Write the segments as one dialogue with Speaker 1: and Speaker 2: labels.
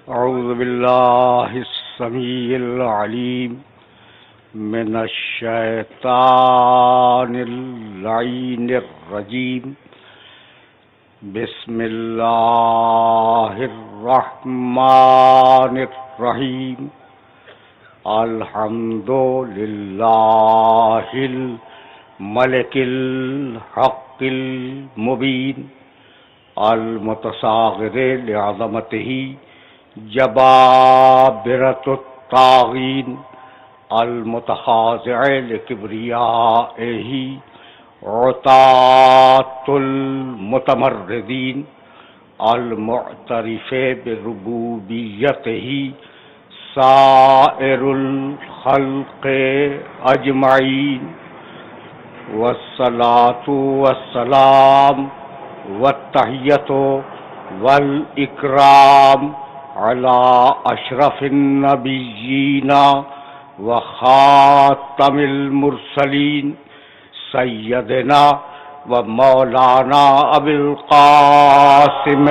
Speaker 1: أعوذ بالله السميع العليم من الشيطان اللعين الرجيم. بسم الله الرحمن الرحيم. الحمد لله الملك الحق المبين المتصاغر لعظمته جبابرة الطاغين المتخاضع لكبريائه عتاة المتمردين المعترف بربوبيته سائر الخلق أجمعين. والصلاة والسلام والتحية والإكرام على أشرف النبيين وخاتم المرسلين سيدنا ومولانا أبي القاسم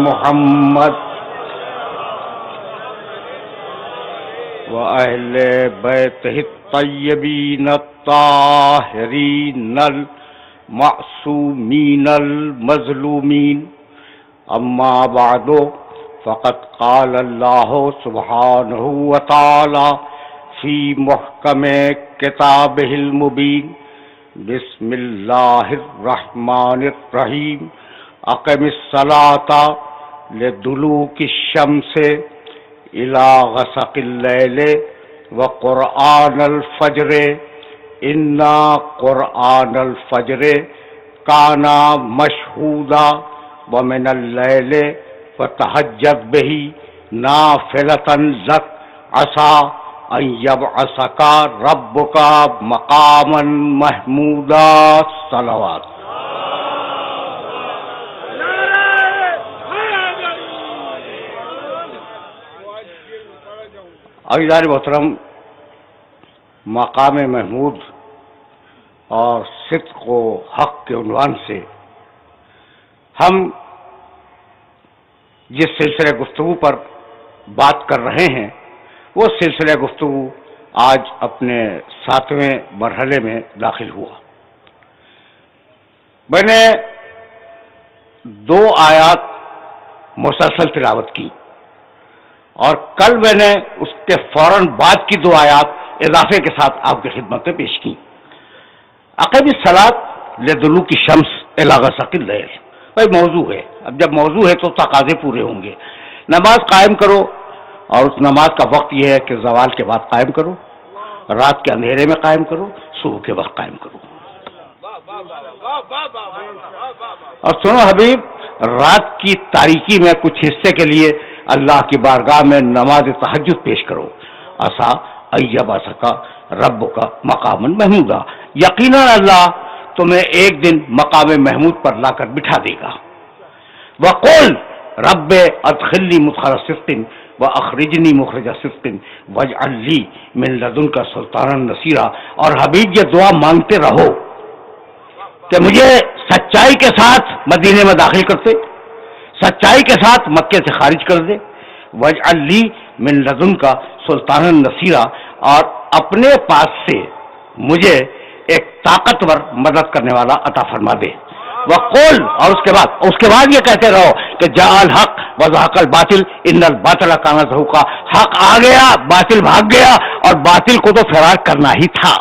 Speaker 1: محمد وأهل بيته الطيبين الطاهرين المعصومين المظلومين. أما بعد فقد قال الله سبحانه وتعالى في محكم كتابه المبين. بسم الله الرحمن الرحيم. أقم الصلاة لدلوك الشمس إلى غسق الليل وقرآن الفجر إن قرآن الفجر كان مشهودا ومن الليل فتهجد به نافلة لك عسى أن يبعثك ربك مقاما محمودا. صلوات. عزیزان محترم، مقام محمود اور صدق و حق کے عنوان سے ہم جس سلسلہ گفتگو پر بات کر رہے ہیں وہ سلسلہ گفتگو آج اپنے 7ویں مرحلے میں داخل ہوا. میں نے 2 آیات مسلسل تلاوت کی اور کل میں نے اس کے فوراً بعد کی 2 آیات اضافے کے ساتھ آپ کی خدمت میں پیش کی. اقیم الصلاۃ لدلوک الشمس الی غسق اللیل. بھائی موضوع ہے، اب جب موضوع ہے تو تقاضے پورے ہوں گے. نماز قائم کرو، اور اس نماز کا وقت یہ ہے کہ زوال کے بعد قائم کرو، رات کے اندھیرے میں قائم کرو، صبح کے وقت قائم کرو. اور سنو حبیب، رات کی تاریکی میں کچھ حصے کے لیے اللہ کی بارگاہ میں نماز تہجد پیش کرو. عسیٰ ان یبعثک ربک مقاما محمودا. یقیناً اللہ تمہیں ایک دن مقام محمود پر لا کر بٹھا دے گا. وقل رب ادخلنی مدخل صدق واخرجنی مخرج صدق واجعل لی من لدنک سلطانا نصیرا. اور حبیب یہ دعا مانگتے رہو کہ مجھے سچائی کے ساتھ مدینے میں داخل کرتے، سچائی کے ساتھ مکے سے خارج کر دے. واجعل لی من لدنک سلطانا نصیرا. اور اپنے پاس سے مجھے ایک طاقتور مدد کرنے والا عطا فرما دے. وقول، اور اس کے بعد یہ کہتے رہو کہ جاء الحق وزهق الباطل ان الباطل کان زهوقا. حق آ گیا، باطل بھاگ گیا، اور باطل کو تو فرار کرنا ہی تھا.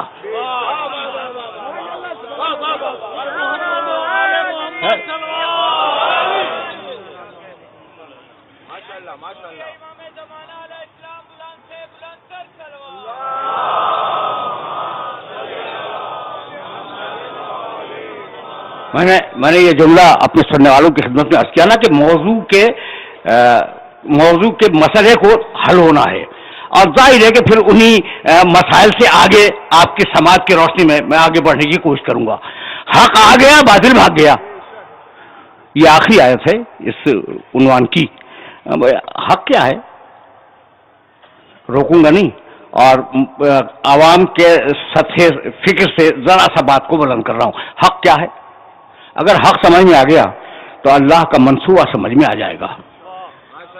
Speaker 1: میں نے یہ جملہ اپنے سننے والوں کی خدمت میں عرض کیا نا کہ موضوع کے مسئلے کو حل ہونا ہے، اور ظاہر ہے کہ پھر انہی مسائل سے آگے آپ کی سماعت کی روشنی میں آگے بڑھنے کی کوشش کروں گا. حق آ گیا، باطل بھاگ گیا. یہ آخری آیت ہے اس عنوان کی. حق کیا ہے؟ روکوں گا نہیں، اور عوام کے سطح فکر سے ذرا سا بات کو بلند کر رہا ہوں. حق کیا ہے؟ اگر حق سمجھ میں آ گیا تو اللہ کا منصوبہ سمجھ میں آ جائے گا.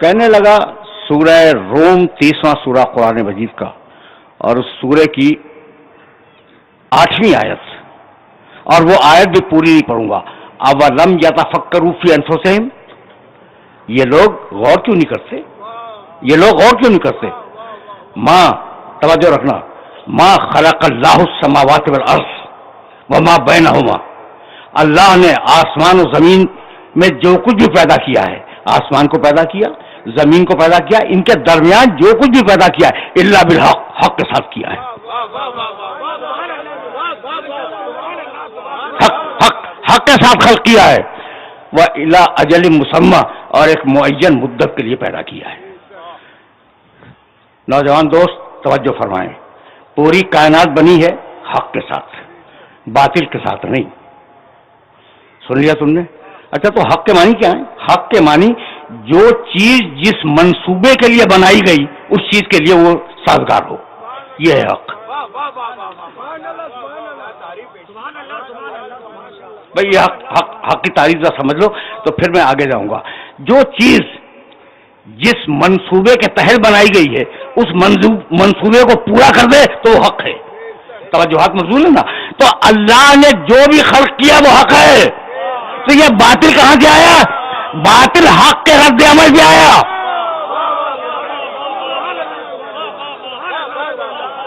Speaker 1: کہنے لگا سورہ روم 30واں سورہ قرآن مجید کا، اور اس سورہ کی 8ویں آیت، اور وہ آیت بھی پوری نہیں پڑھوں گا. اولم یتفکروا فی انفسہم، یہ لوگ غور کیوں نہیں کرتے؟ یہ لوگ غور کیوں نہیں کرتے؟ ماں، توجہ رکھنا، ما خلق اللہ السماوات والارض وما بینہما، اللہ نے آسمان و زمین میں جو کچھ بھی پیدا کیا ہے، آسمان کو پیدا کیا، زمین کو پیدا کیا، ان کے درمیان جو کچھ بھی پیدا کیا ہے، الا بالحق، حق کے ساتھ کیا ہے. حق کے ساتھ خلق کیا ہے. وہ الی اجل مسمى، اور ایک معین مدت کے لیے پیدا کیا ہے. نوجوان دوست توجہ فرمائیں، پوری کائنات بنی ہے حق کے ساتھ، باطل کے ساتھ نہیں. سن لیا تم نے؟ اچھا، تو حق کے معنی کیا ہے؟ حق کے معنی جو چیز جس منصوبے کے لیے بنائی گئی اس چیز کے لیے وہ سازگار ہو، یہ ہے حق. بھائی یہ حق کی تعریف ذرا سمجھ لو تو پھر میں آگے جاؤں گا. جو چیز جس منصوبے کے تحت بنائی گئی ہے اس منصوبے کو پورا کر دے تو وہ حق ہے. توجہات مبذول ہے نا؟ تو اللہ نے جو بھی خلق کیا وہ حق ہے. تو یہ باطل کہاں سے آیا؟ باطل حق کے رد عمل سے آیا.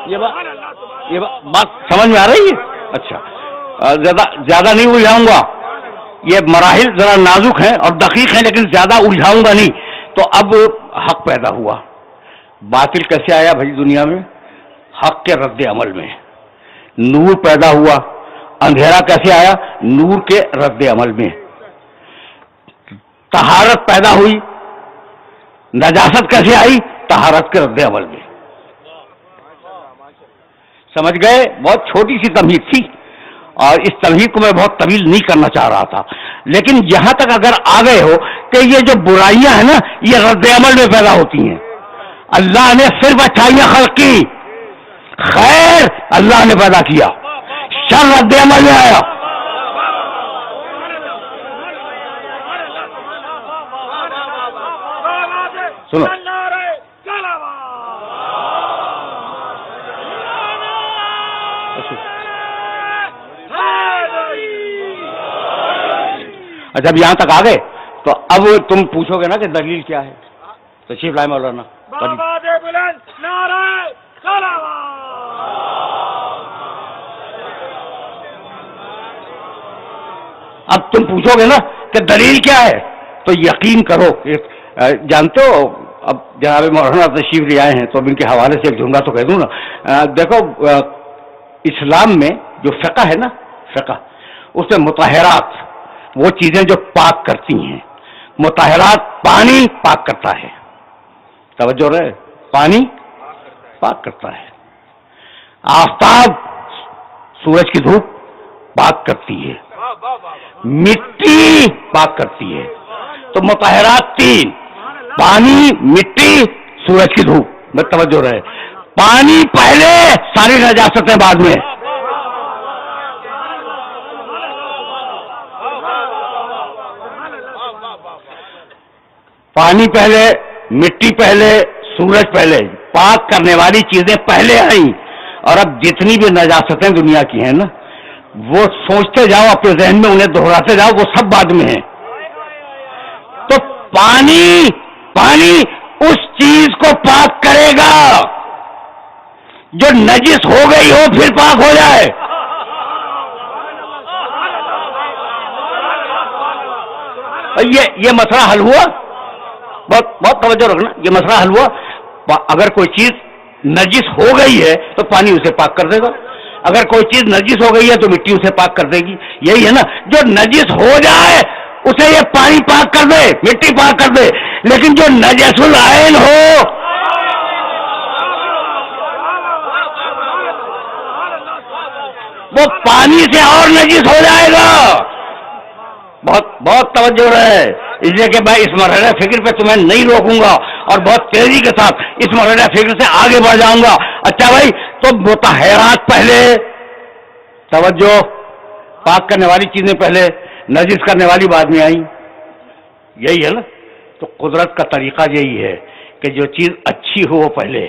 Speaker 1: یہ بات سمجھ میں آ رہی ہے؟ اچھا، زیادہ نہیں الجھاؤں گا، یہ مراحل ذرا نازک ہیں اور دقیق ہیں لیکن زیادہ الجھاؤں گا نہیں. تو اب حق پیدا ہوا، باطل کیسے آیا بھائی دنیا میں؟ حق کے رد عمل میں. نور پیدا ہوا، اندھیرا کیسے آیا؟ نور کے رد عمل میں. طہارت پیدا ہوئی، نجاست کیسے آئی؟ طہارت کے رد عمل میں. سمجھ گئے؟ بہت چھوٹی سی تمہید تھی اور اس تمہید کو میں بہت طویل نہیں کرنا چاہ رہا تھا، لیکن یہاں تک اگر آ گئے ہو کہ یہ جو برائیاں ہیں نا یہ رد عمل میں پیدا ہوتی ہیں. اللہ نے صرف اچھائیاں خلق کی، خیر اللہ نے پیدا کیا، شر رد عمل میں آیا. سنو، جب یہاں تک آ گئے تو اب تم پوچھو گے نا کہ دلیل کیا ہے. تشریف لائے مولانا. اب تم پوچھو گے نا کہ دلیل کیا ہے تو یقین کرو، جانتے ہو اب جناب مولانا تشریف لے آئے ہیں تو اب ان کے حوالے سے ایک جملہ تو کہہ دوں نا. دیکھو اسلام میں جو فقہ ہے نا، فقہ اس میں مطہرات وہ چیزیں جو پاک کرتی ہیں. مطہرات، پانی پاک کرتا ہے، توجہ رہے، پانی پاک کرتا ہے. آفتاب، سورج کی دھوپ پاک کرتی ہے، مٹی پاک کرتی ہے. تو مطہرات تین: پانی، مٹی، سورج کی دھوپ. میں توجہ رہے، پانی پہلے، ساری نجاستیں بعد میں. پانی پہلے، مٹی پہلے، سورج پہلے. پاک کرنے والی چیزیں پہلے آئیں. اور اب جتنی بھی نجاستیں دنیا کی ہیں نا وہ سوچتے جاؤ اپنے ذہن میں، انہیں دہراتے جاؤ، وہ سب بعد میں ہیں. تو پانی اس چیز کو پاک کرے گا جو نجس ہو گئی ہو پھر پاک ہو جائے. یہ مسئلہ حل ہوا. بہت توجہ رکھنا، یہ مسئلہ حل ہوا. اگر کوئی چیز نجس ہو گئی ہے تو پانی اسے پاک کر دے گا، اگر کوئی چیز نجس ہو گئی ہے تو مٹی اسے پاک کر دے گی. یہی ہے نا، جو نجس ہو جائے اسے یہ پانی پاک کر دے، مٹی پاک کر دے. لیکن جو نجس العین ہو، وہ پانی سے اور نجس ہو جائے گا. بہت توجہ رہے، اس لیے کہ میں اس مرحلہ فکر پہ تمہیں نہیں روکوں گا اور بہت تیزی کے ساتھ اس مرحلہ فکر سے آگے بڑھ جاؤں گا. اچھا بھائی، تو مطہرات پہلے، توجہ، پاک کرنے والی چیزیں پہلے، نجس کرنے والی بعد میں آئیں. یہی ہے نا. تو قدرت کا طریقہ یہی ہے کہ کہ جو چیز اچھی ہو وہ پہلے،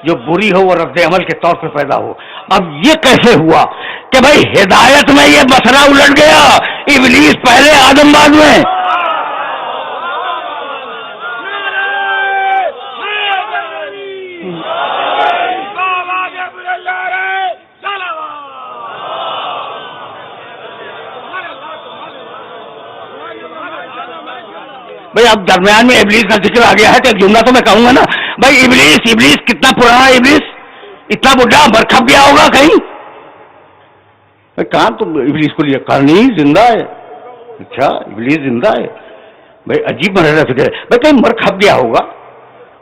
Speaker 1: جو بری ہو وہ رد عمل کے طور پہ پیدا ہو. اب یہ کیسے ہوا کہ بھائی ہدایت میں یہ مسئلہ الٹ گیا، ابلیس پہلے آدم بعد میں. بھائی اب درمیان میں ابلیس کا ذکر آ گیا ہے تو ایک جملہ تو میں کہوں گا نا. بھائی ابلیس کتنا پرانا ابلیس، اتنا بڈھا مر کھپ گیا ہوگا کہیں. کہاں تم ابلیس کو لیا؟ کہا نہیں زندہ ہے. اچھا ابلیس زندہ ہے؟ بھائی عجیب مرحلہ فکر ہے. بھائی کہیں مر کھپ گیا ہوگا،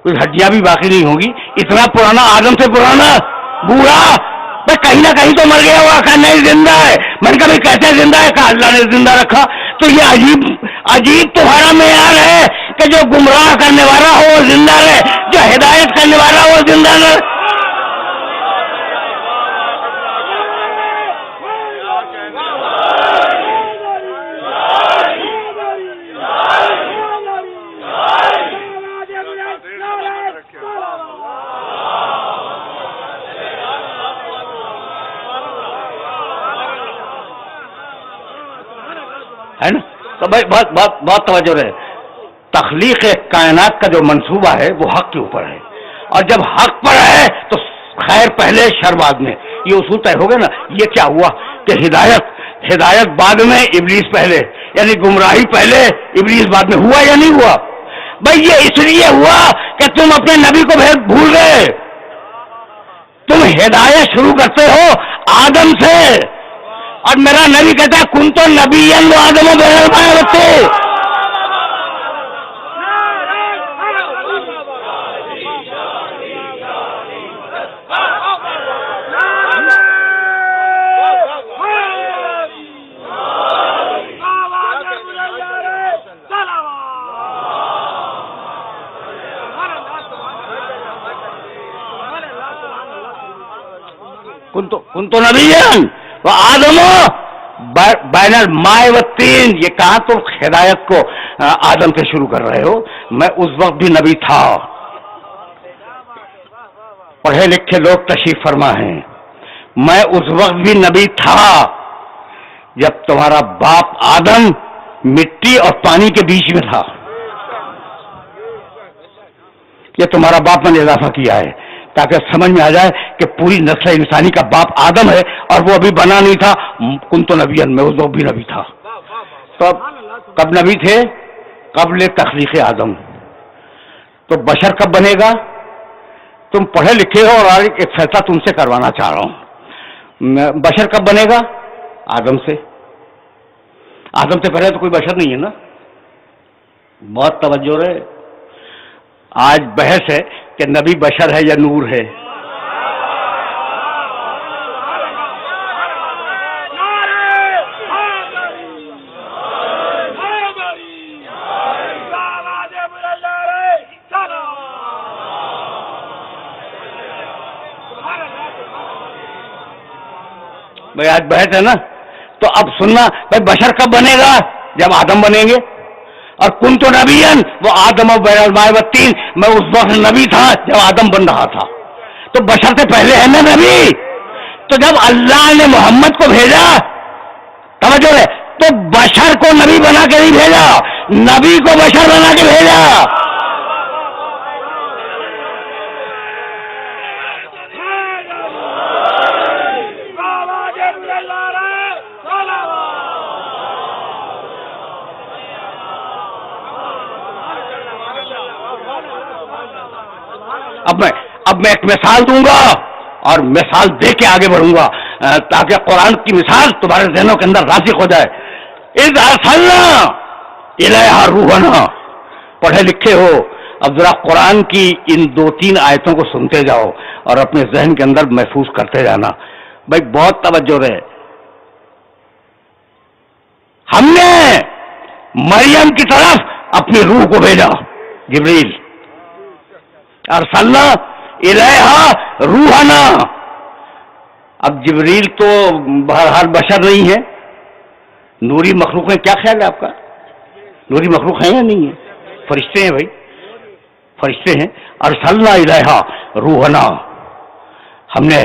Speaker 1: کوئی ہڈیاں بھی باقی نہیں ہوگی. اتنا پرانا، آدم سے پرانا بوڑھا، بھائی کہیں نہ کہیں تو مر گیا ہوگا. کہا نہیں زندہ ہے. میں نے کہا بھائی کیسے زندہ ہے؟ کہا اللہ نے زندہ رکھا. تو یہ عجیب تمہارا معیار ہے کہ جو گمراہ کرنے والا ہو وہ زندہ رہے، جو ہدایت کرنے والا ہو وہ زندہ نہ رہے. ہے نا؟ تو بھائی بہت توجہ رہے. تخلیق کائنات کا جو منصوبہ ہے وہ حق کے اوپر ہے، اور جب حق پر ہے تو خیر پہلے شر بعد میں. یہ اصول طے ہو گیا نا. یہ کیا ہوا کہ ہدایت بعد میں ابلیس پہلے، یعنی گمراہی پہلے ابلیس بعد میں. ہوا یا نہیں ہوا؟ بھائی یہ اس لیے ہوا کہ تم اپنے نبی کو بھول گئے. تم ہدایت شروع کرتے ہو آدم سے، اور میرا نبی کہتا ہے کن تو نبی وہ آدم و بہرمائے بچے. کن تو نبی وہ آدم بین الماء والطین. یہ کہاں تم ہدایت کو آدم سے شروع کر رہے ہو؟ میں اس وقت بھی نبی تھا. پڑھے لکھے لوگ تشریف فرما ہیں. میں اس وقت بھی نبی تھا جب تمہارا باپ آدم مٹی اور پانی کے بیچ میں تھا. یہ تمہارا باپ میں نے اضافہ کیا ہے تاکہ سمجھ میں آ جائے کہ پوری نسل انسانی کا باپ آدم ہے اور وہ ابھی بنا نہیں تھا. کنت نبی، میں اس وقت بھی نبی تھا. تو کب نبی تھے؟ قبل تخلیق آدم. تو بشر کب بنے گا؟ تم پڑھے لکھے ہو اور ایک فیصلہ تم سے کروانا چاہ رہا ہوں. بشر کب بنے گا؟ آدم سے. آدم سے پہلے تو کوئی بشر نہیں ہے نا. بہت توجہ رہے. آج بحث ہے کہ نبی بشر ہے یا نور ہے. بھائی آج بحث ہے نا. تو اب سننا بھائی بشر کب بنے گا؟ جب آدم بنیں گے. اور کن تو نبی وہ آدم و بین الماء والطین. میں اس وقت نبی تھا جب آدم بن رہا تھا. تو بشر سے پہلے ہے نا نبی. تو جب اللہ نے محمد کو بھیجا، توجہ ہے، تو بشر کو نبی بنا کے نہیں بھیجا، نبی کو بشر بنا کے بھیجا. اب میں ایک مثال دوں گا اور مثال دے کے آگے بڑھوں گا تاکہ قرآن کی مثال تمہارے ذہنوں کے اندر راسخ ہو جائے. اذ ارسلنا الیہا روحنا. پڑھے لکھے ہو، اب ذرا قرآن کی ان 2-3 آیتوں کو سنتے جاؤ اور اپنے ذہن کے اندر محفوظ کرتے جانا. بھائی بہت توجہ رہے. ہم نے مریم کی طرف اپنی روح کو بھیجا، جبریل. ارسلنا الیہا روحنا. اب جبریل تو بہرحال بشر نہیں ہے، نوری مخلوق ہے. کیا خیال ہے آپ کا؟ نوری مخلوق ہے یا نہیں ہے؟ فرشتے ہیں بھائی. فرشتے ہیں، ارسلنا الیہا روحنا، ہم نے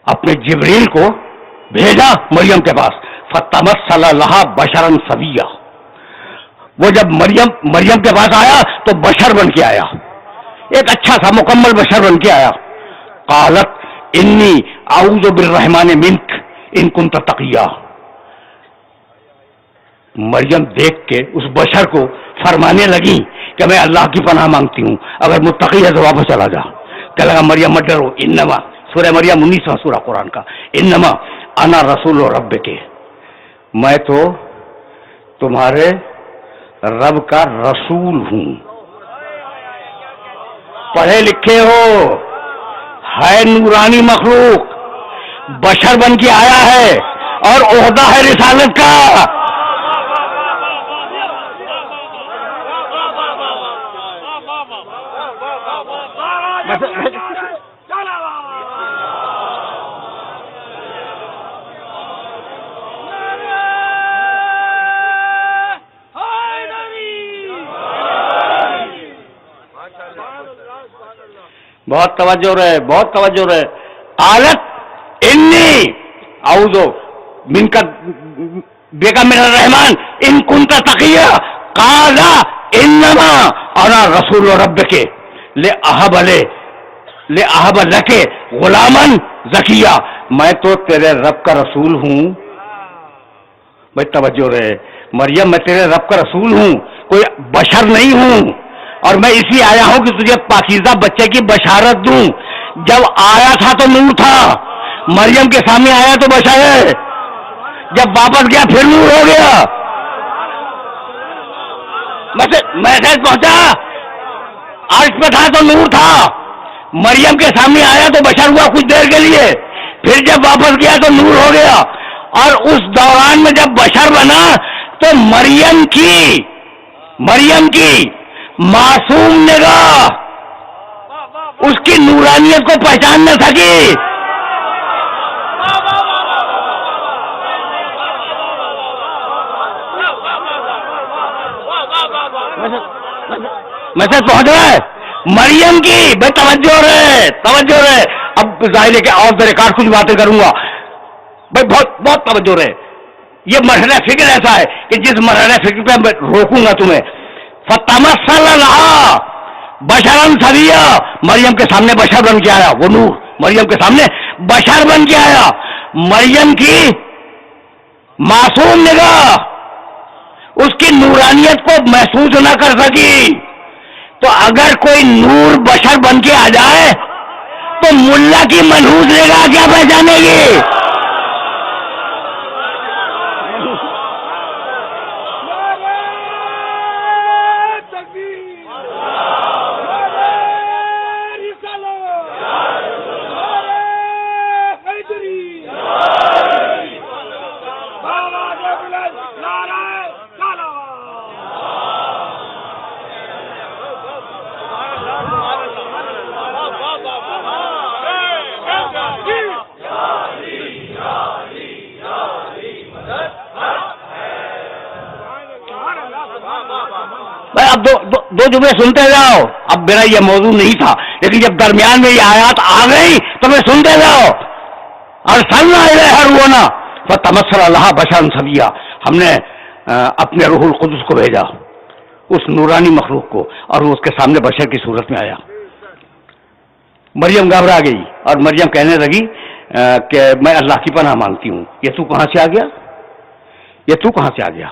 Speaker 1: اپنے جبریل کو بھیجا مریم کے پاس، فتمثل لہا بشرا سویا، وہ جب مریم کے پاس آیا تو بشر بن کے آیا، ایک اچھا سا مکمل بشر بن کے آیا. قالت انی اعوذ بالرحمن منک ان کنت تقیا، مریم دیکھ کے اس بشر کو فرمانے لگی کہ میں اللہ کی پناہ مانگتی ہوں، اگر متقی ہے تو واپس چلا جا. کہ لگا مریم مت ڈرو، انما، سورہ مریم 19واں سورہ قرآن کا، انما انا رسول رب کے، میں تو تمہارے رب کا رسول ہوں. پڑھے لکھے ہو، ہے نورانی مخلوق، بشر بن کے آیا ہے اور عہدہ ہے رسالت کا. بہت توجہ رہے، بہت توجہ رہے. قالت انی اعوذ منک بک من الرحمن ان کنت تقیا، قال انما انا رسول ربک لاہب لک غلاما زکیا، میں تو تیرے رب کا رسول ہوں. بھائی توجہ رہے، مریم میں تیرے رب کا رسول ہوں، کوئی بشر نہیں ہوں، اور میں اسی آیا ہوں کہ تجھے پاکیزہ بچے کی بشارت دوں. جب آیا تھا تو نور تھا، مریم کے سامنے آیا تو بشر ہے، جب واپس گیا پھر نور ہو گیا. میسج پہنچا، عرش پہ تھا تو نور تھا، مریم کے سامنے آیا تو بشر ہوا کچھ دیر کے لیے، پھر جب واپس گیا تو نور ہو گیا. اور اس دوران میں جب بشر بنا تو مریم کی معصوم نگاہ اس کی نورانیت کو پہچان نہ سکی. میسج پہنچ رہا ہے مریم کی. بھائی توجہ رہے. اب ظاہر ہے کہ اور درکار کچھ باتیں کروں گا، بھائی بہت بہت توجہ رہے. یہ مرحلہ فکر ایسا ہے کہ جس مرحلہ فکر پہ میں روکوں گا تمہیں. فتمثل لہا بشرا سویا، مریم کے سامنے بشر بن کے آیا، وہ نور مریم کے سامنے بشر بن کے آیا. مریم کی معصوم نگاہ اس کی نورانیت کو محسوس نہ کر سکی. تو اگر کوئی نور بشر بن کے آ جائے تو ملا کی منحوس نگاہ کیا پہچانے گی؟ اب دو جملے سنتے جاؤ. اب میرا یہ موضوع نہیں تھا، لیکن جب درمیان میں یہ آیات آ گئی تو میں سنتے جاؤ. ارسلنا الیہا روحنا فتمثل لہا بشرا سویا، ہم نے اپنے روح القدس کو بھیجا اس نورانی مخلوق کو، اور وہ اس کے سامنے بشر کی صورت میں آیا. مریم گھبرا گئی اور مریم کہنے لگی کہ میں اللہ کی پناہ مانگتی ہوں. یہ تو کہاں سے آ گیا؟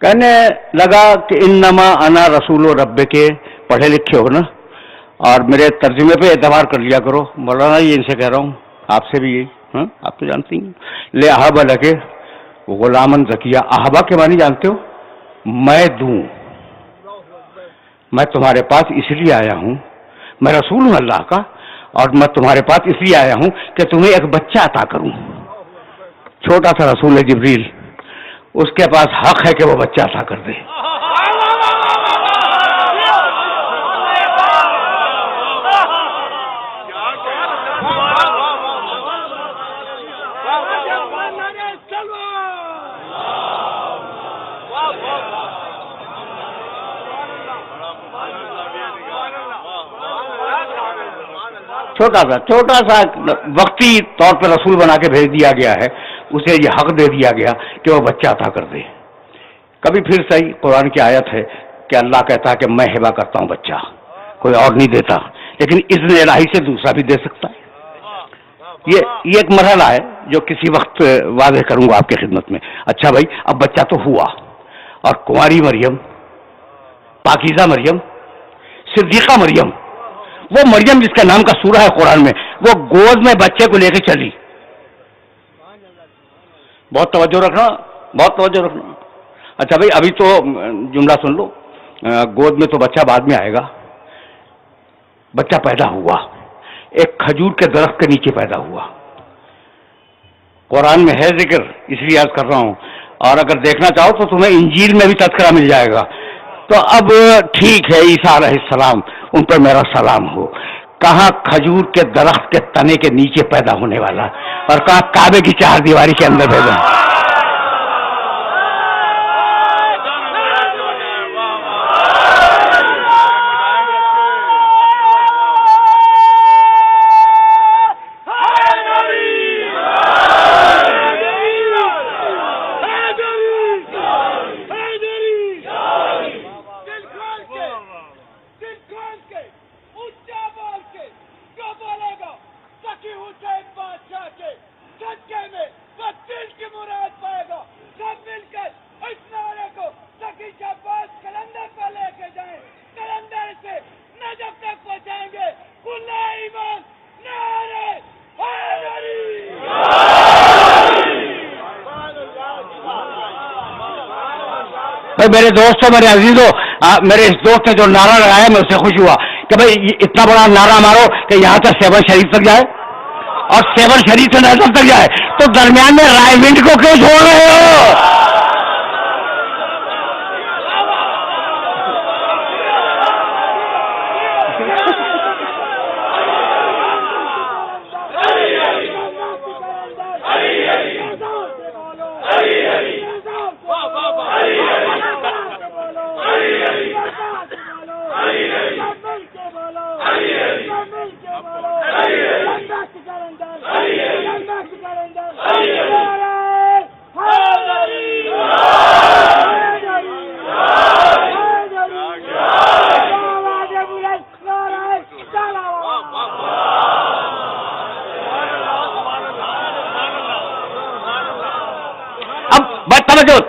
Speaker 1: کہنے لگا کہ انما انا رسول رب کے. پڑھے لکھے ہو نا، اور میرے ترجمے پہ اعتبار کر لیا کرو. مولانا یہ ان سے کہہ رہا ہوں، آپ سے بھی یہی، ہاں آپ تو جانتی ہیں. لے احب لکے غلامن زکیہ، احبا کے معنی جانتے ہو؟ میں دوں. میں تمہارے پاس اس لیے آیا ہوں، میں رسول ہوں اللہ کا، اور میں تمہارے پاس اس لیے آیا ہوں کہ تمہیں ایک بچہ عطا کروں. چھوٹا سا رسول ہے جبریل، اس کے پاس حق ہے کہ وہ بچہ عطا کر دے. چھوٹا سا وقتی طور پہ رسول بنا کے بھیج دیا گیا ہے، اسے یہ حق دے دیا گیا کہ وہ بچہ عطا کر دے. کبھی پھر صحیح قرآن کی آیت ہے کہ اللہ کہتا ہے کہ میں ہبہ کرتا ہوں بچہ، کوئی اور نہیں دیتا، لیکن اذن الہی سے دوسرا بھی دے سکتا ہے. یہ ایک مرحلہ ہے جو کسی وقت واضح کروں گا آپ کی خدمت میں. اچھا بھائی، اب بچہ تو ہوا، اور کنواری مریم، پاکیزہ مریم، صدیقہ مریم، وہ مریم جس کا نام کا سورہ ہے قرآن میں، وہ گود میں بچے کو لے کے چلی. بہت توجہ رکھنا، بہت توجہ رکھنا. اچھا بھائی، ابھی تو جملہ سن لو، گود میں تو بچہ بعد میں آئے گا. بچہ پیدا ہوا، ایک کھجور کے درخت کے نیچے پیدا ہوا. قرآن میں ہے ذکر، اس لیے عرض کر رہا ہوں، اور اگر دیکھنا چاہو تو تمہیں انجیل میں بھی تذکرہ مل جائے گا. تو اب ٹھیک ہے، عیسیٰ علیہ السلام، ان پر میرا سلام ہو، کہاں کھجور کے درخت کے تنے کے نیچے پیدا ہونے والا، اور کہاں کعبے کی چار دیواری کے اندر پیدا. میرے دوستوں، میرے عزیزوں، میرے اس دوست نے جو نعرہ لگایا میں اس سے خوش ہوا کہ بھائی اتنا بڑا نعرہ مارو کہ یہاں سے 7 شریف تک جائے، اور 7 شریف سے نظر تک جائے، تو درمیان میں رائے ونڈ کو کیوں چھوڑ رہے ہو؟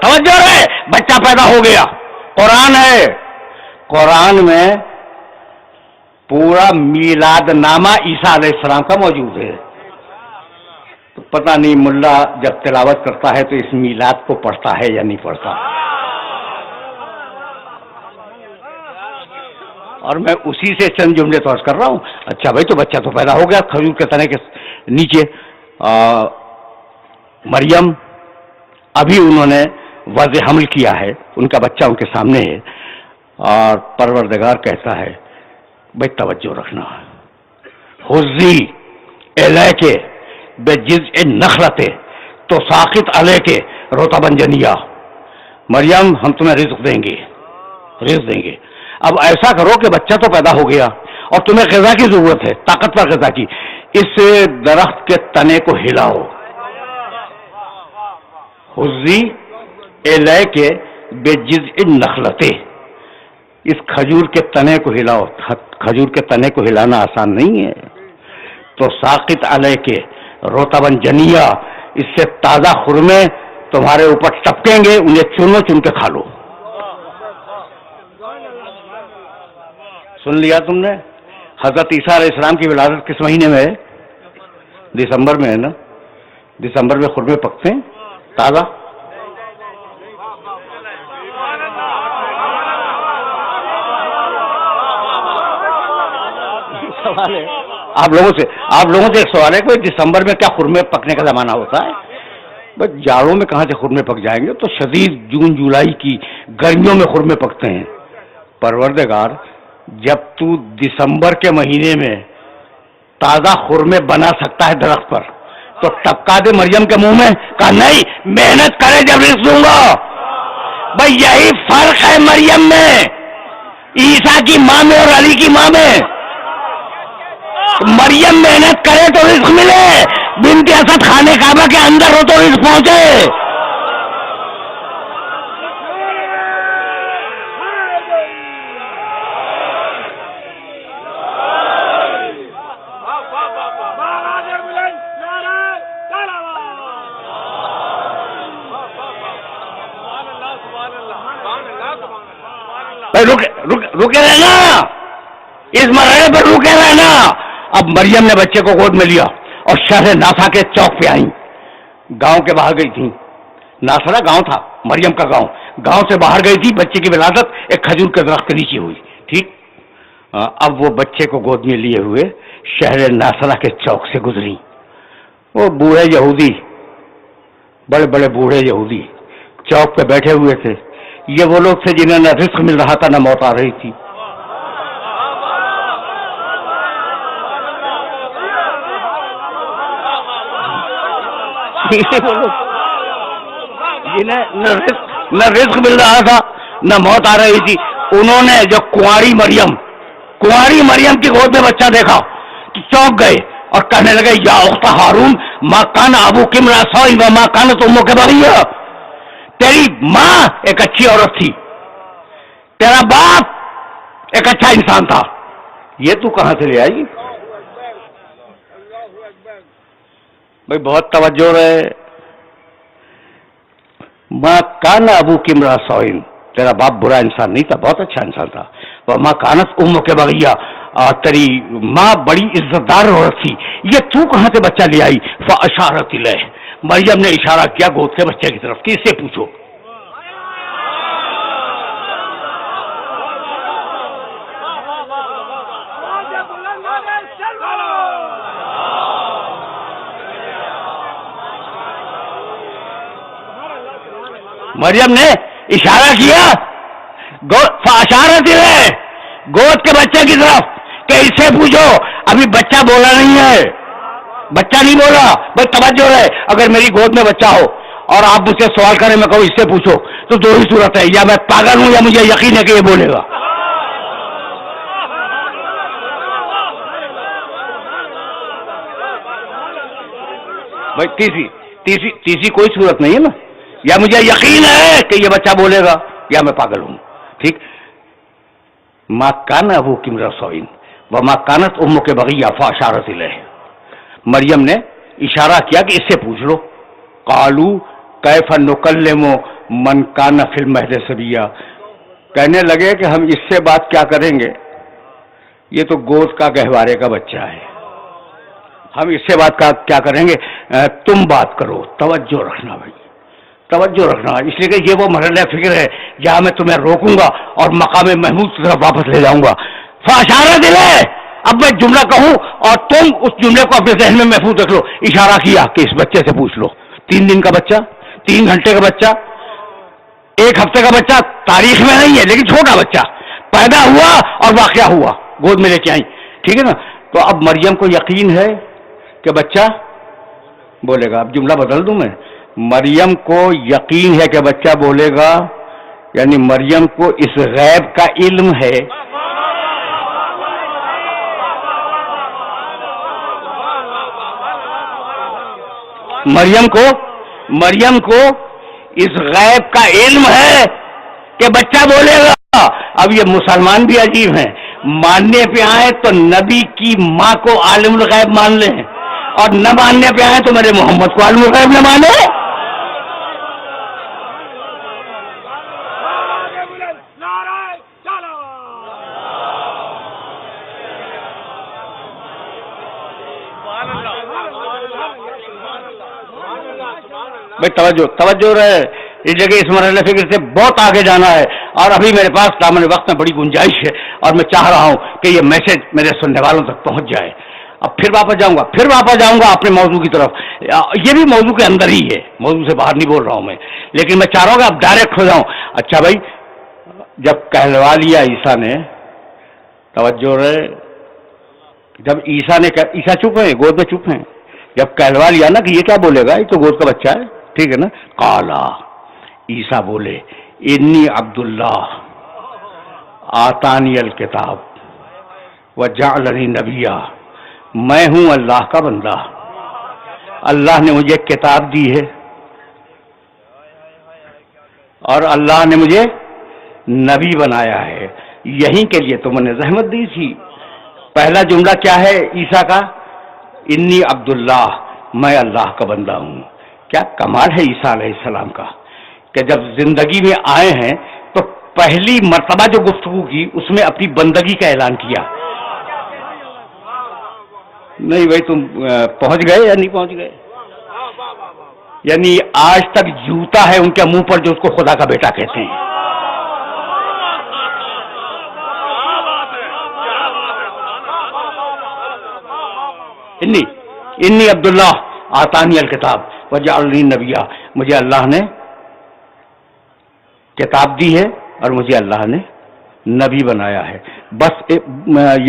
Speaker 1: توجہ رہے، بچہ پیدا ہو گیا. قرآن ہے، قرآن میں پورا میلاد نامہ عیسیٰ علیہ السلام کا موجود ہے. تو پتہ نہیں ملا جب تلاوت کرتا ہے تو اس میلاد کو پڑھتا ہے یا نہیں پڑھتا. اور میں اسی سے چند جملے تو عرض کر رہا ہوں. اچھا بھائی، تو بچہ تو پیدا ہو گیا کھجور کے تنے کے نیچے. مریم ابھی انہوں نے وضع حمل کیا ہے، ان کا بچہ ان کے سامنے ہے، اور پروردگار کہتا ہے بھائی توجہ رکھنا، حزی الیک بجذع النخلۃ تساقط علیک رطبا جنیا. مریم ہم تمہیں رزق دیں گے، رزق دیں گے. اب ایسا کرو کہ بچہ تو پیدا ہو گیا اور تمہیں غذا کی ضرورت ہے، طاقتور غذا کی، اس درخت کے تنے کو ہلاؤ. حزی الیک بجذع النخلۃ، اس کھجور کے تنے کو ہلاؤ. کھجور کے تنے کو ہلانا آسان نہیں ہے. تو ساقط علیک رطبا جنیا، اس سے تازہ خرمے تمہارے اوپر ٹپکیں گے، انہیں چنو، چن کے کھا لو. سن لیا تم نے؟ حضرت عیسیٰ علیہ السلام کی ولادت کس مہینے میں ہے؟ دسمبر میں ہے نا. دسمبر میں خرمے پکتے ہیں تازہ. سوال ہے آپ لوگوں سے ایک سوال ہے کہ دسمبر میں کیا خرمے پکنے کا زمانہ ہوتا ہے؟ بس جاڑوں میں کہاں سے خرمے پک جائیں گے؟ تو شدید جون جولائی کی گرمیوں میں خرمے پکتے ہیں. پروردگار جب تو دسمبر کے مہینے میں تازہ خرمے بنا سکتا ہے درخت پر، تو ٹپکا دے مریم کے منہ میں. کہا نہیں، محنت کرے جب رزق دوں گا. بھائی یہی فرق ہے مریم میں، عیسیٰ کی ماں میں اور علی کی ماں میں. مریم محنت کرے تو رزق ملے، بنت اسد خانے کعبہ کے اندر ہو تو رزق پہنچے. رکے رہنا، اس مرحلے پر رکے رہنا. اب مریم نے بچے کو گود میں لیا اور شہر ناسا کے چوک پہ آئیں. گاؤں کے باہر گئی تھی، ناسا گاؤں تھا، مریم کا گاؤں، گاؤں سے باہر گئی تھی. بچے کی ولادت ایک کھجور کے درخت کے نیچے ہوئی. ٹھیک، اب وہ بچے کو گود میں لیے ہوئے شہر ناسا کے چوک سے گزری. وہ بوڑھے یہودی، بڑے بڑے بوڑھے یہودی چوک پہ بیٹھے ہوئے تھے. یہ وہ لوگ تھے جنہیں نہ رزق مل رہا تھا نہ موت آ رہی تھی. جنہیں نہ رزق مل رہا تھا نہ موت آ رہی تھی. انہوں نے جو کنواری مریم کی گود میں بچہ دیکھا تو چونک گئے اور کہنے لگے یا اخت ہارون ما کان ابوک امرأ سوء وما کانت امک بغیہ. تیری ماں ایک اچھی عورت تھی، تیرا باپ ایک اچھا انسان تھا، یہ تو کہاں سے لے آئی؟ بھائی بہت توجہ رہے. ماں کان ابوک امرأ سوء، تیرا باپ برا انسان نہیں تھا، بہت اچھا انسان تھا. وما کانت امک بغیہ، تیری ماں بڑی عزت دار عورت تھی، یہ تو کہاں سے بچہ لے آئی؟ فاشارت الیہ، مریم نے اشارہ کیا گود کے بچے کی طرف کہ اس سے پوچھو. مریم نے اشارہ کیا فاشارت الیہ، گود کے بچے کی طرف کہ اس سے پوچھو. ابھی بچہ بولا نہیں ہے، بچہ نہیں بولا. بھائی توجہ رہے، اگر میری گود میں بچہ ہو اور آپ مجھ سے سوال کریں، میں کہوں اس سے پوچھو، تو دو ہی صورت ہے، یا میں پاگل ہوں یا مجھے یقین ہے کہ یہ بولے گا. بھائی تیسری کوئی صورت نہیں ہے نا، یا مجھے یقین ہے کہ یہ بچہ بولے گا یا میں پاگل ہوں. ٹھیک. ما کان ابوک امرأ سوء وما کانت امک بغیہ فاشارت الیہ، مریم نے اشارہ کیا کہ اس سے پوچھ لو. قالوا کیف نکلم من کان فی المہد صبیا، کہنے لگے کہ ہم اس سے بات کیا کریں گے، یہ تو گود کا گہوارے کا بچہ ہے، ہم اس سے بات کیا کریں گے. تم بات کرو. توجہ رکھنا بھائی، توجہ رکھنا، اس لیے کہ یہ وہ مرحلہ فکر ہے جہاں میں تمہیں روکوں گا اور مقام محمود کی طرف واپس لے جاؤں گا. فاشارت الیہ، اب میں جملہ کہوں اور تم اس جملے کو اپنے ذہن میں محفوظ رکھ لو. اشارہ کیا کہ اس بچے سے پوچھ لو. 3 دن کا بچہ، 3 گھنٹے کا بچہ، 1 ہفتے کا بچہ، تاریخ میں نہیں ہے لیکن چھوٹا بچہ پیدا ہوا اور واقعہ ہوا، گود میں لے کے آئی. ٹھیک ہے نا. تو اب مریم کو یقین ہے کہ بچہ بولے گا. اب جملہ بدل دوں میں، مریم کو یقین ہے کہ بچہ بولے گا، یعنی مریم کو اس غیب کا علم ہے. مریم کو اس غیب کا علم ہے کہ بچہ بولے گا. اب یہ مسلمان بھی عجیب ہیں، ماننے پہ آئے تو نبی کی ماں کو عالم الغیب مان لیں اور نہ ماننے پہ آئے تو میرے محمد کو عالم الغیب نہ مانے. بھائی توجہ رہے، اس جگہ اس مرحلے فکر سے بہت آگے جانا ہے اور ابھی میرے پاس دامن وقت میں بڑی گنجائش ہے اور میں چاہ رہا ہوں کہ یہ میسج میرے سننے والوں تک پہنچ جائے. اب پھر واپس جاؤں گا اپنے موضوع کی طرف. یہ بھی موضوع کے اندر ہی ہے، موضوع سے باہر نہیں بول رہا ہوں میں، لیکن میں چاہ رہا ہوں کہ اب ڈائریکٹ ہو جاؤں. اچھا بھائی، جب کہلوا لیا عیسیٰ نے، توجہ رہے، جب عیسیٰ چپ ہیں، گود میں چپ ہیں، جب کہلوا لیا نا کہ یہ کیا بولے گا، یہ تو گود کا بچہ ہے، ٹھیک ہے نا. قالا، عیسیٰ بولے، انی عبداللہ آتانی الکتاب وجعلنی نبیا میں ہوں اللہ کا بندہ، اللہ نے مجھے کتاب دی ہے اور اللہ نے مجھے نبی بنایا ہے، یہیں کے لیے تو میں نے زحمت دی تھی۔ پہلا جملہ کیا ہے عیسیٰ کا؟ انی عبداللہ، میں اللہ کا بندہ ہوں۔ کیا کمال ہے عیسیٰ علیہ السلام کا کہ جب زندگی میں آئے ہیں تو پہلی مرتبہ جو گفتگو کی اس میں اپنی بندگی کا اعلان کیا۔ نہیں بھائی تم پہنچ گئے یا نہیں پہنچ گئے؟ یعنی آج تک جوتا ہے ان کے منہ پر جو اس کو خدا کا بیٹا کہتے ہیں۔ انی عبداللہ آتانی الکتاب وجعلنی نبیہ، مجھے اللہ نے کتاب دی ہے اور مجھے اللہ نے نبی بنایا ہے۔ بس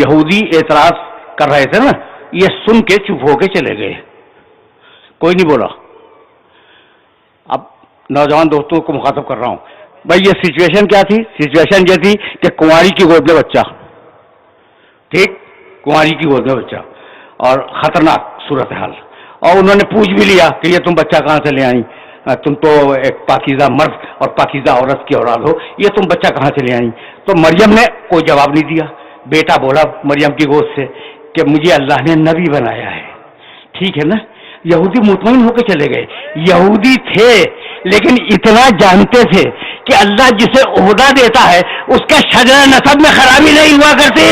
Speaker 1: یہودی اعتراض کر رہے تھے نا، یہ سن کے چپ ہو کے چلے گئے، کوئی نہیں بولا۔ اب نوجوان دوستوں کو مخاطب کر رہا ہوں، بھائی یہ سچویشن کیا تھی؟ سچویشن یہ تھی کہ کنواری کی گود میں بچہ، ٹھیک، کنواری کی گود میں بچہ اور خطرناک صورتحال، اور انہوں نے پوچھ بھی لیا کہ یہ تم بچہ کہاں سے لے آئی؟ تم تو ایک پاکیزہ مرد اور پاکیزہ عورت کی اولاد ہو، یہ تم بچہ کہاں سے لے آئی؟ تو مریم نے کوئی جواب نہیں دیا۔ بیٹا بولا مریم کی گود سے کہ مجھے اللہ نے نبی بنایا ہے، ٹھیک ہے نا۔ یہودی مطمئن ہو کے چلے گئے۔ یہودی تھے لیکن اتنا جانتے تھے کہ اللہ جسے عہدہ دیتا ہے اس کا شجرہ نسب میں خرابی نہیں ہوا کرتی۔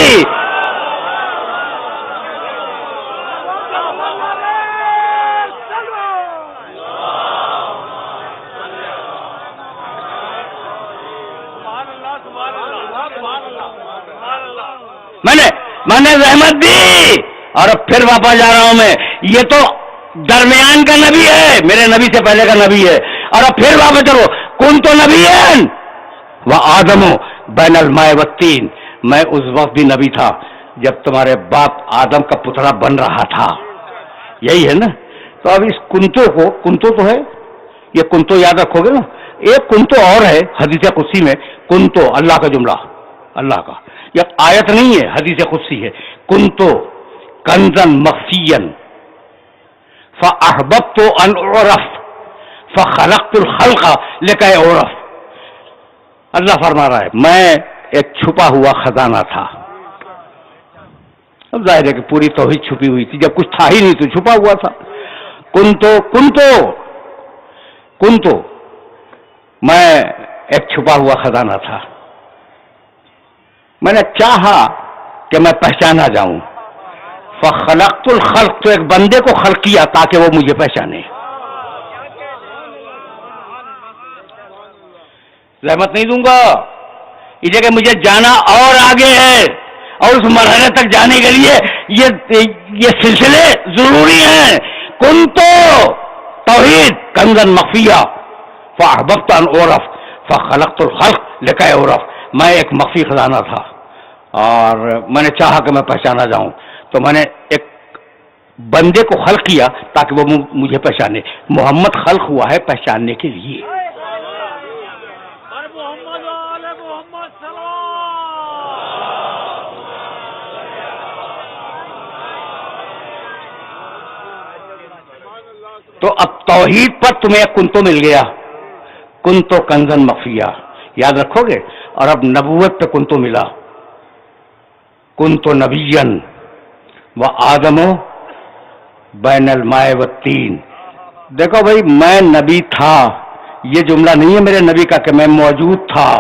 Speaker 1: میں نے رحمت دی اور اب پھر واپس جا رہا ہوں میں، یہ تو درمیان کا نبی ہے، میرے نبی سے پہلے کا نبی ہے، اور اب پھر واپس چلو، کن تو نبی ہے وہ آدم بین الماء والطین، میں اس وقت بھی نبی تھا جب تمہارے باپ آدم کا پترا بن رہا تھا، یہی ہے نا۔ تو اب اس کنتو کو، کنتو تو ہے، یہ کنتو یاد رکھو گے نا، ایک کنتو اور ہے حدیث قدسی میں، کنتو اللہ کا جملہ، اللہ کا، یہ آیت نہیں ہے، حدیث قدسی ہے، کنتو کنزن مخفیا فاحببت ان اعرف فخلقت الخلق لکي اعرف۔ اللہ فرما رہا ہے میں ایک چھپا ہوا خزانہ تھا۔ اب ظاہر ہے کہ پوری توحید چھپی ہوئی تھی، جب کچھ تھا ہی نہیں تو چھپا ہوا تھا۔ کنتو میں ایک چھپا ہوا خزانہ تھا، میں نے چاہا کہ میں پہچانا جاؤں، فخلقت الخلق، تو ایک بندے کو خلق کیا تاکہ وہ مجھے پہچانے۔ رحمت نہیں دوں گا، اس جگہ مجھے جانا اور آگے ہے، اور اس مرحلے تک جانے کے لیے یہ سلسلے ضروری ہیں۔ کنتو توحید کنزن مخفیہ فاحببت ان اعرف فخلقت الخلق لکي اعرف، میں ایک مخفی خزانہ تھا اور میں نے چاہا کہ میں پہچانا جاؤں، تو میں نے ایک بندے کو خلق کیا تاکہ وہ مجھے پہچانے۔ محمد خلق ہوا ہے پہچاننے کے لیے۔ تو اب توحید پر تمہیں ایک کنتو مل گیا، کنتو کنزن مخفیہ، یاد رکھو گے، اور اب نبوت پہ کنتو ملا، کنتو نبیًا و آدم بین الماء والطین۔ دیکھو بھائی میں نبی تھا، یہ جملہ نہیں ہے میرے نبی کا کہ میں موجود تھا،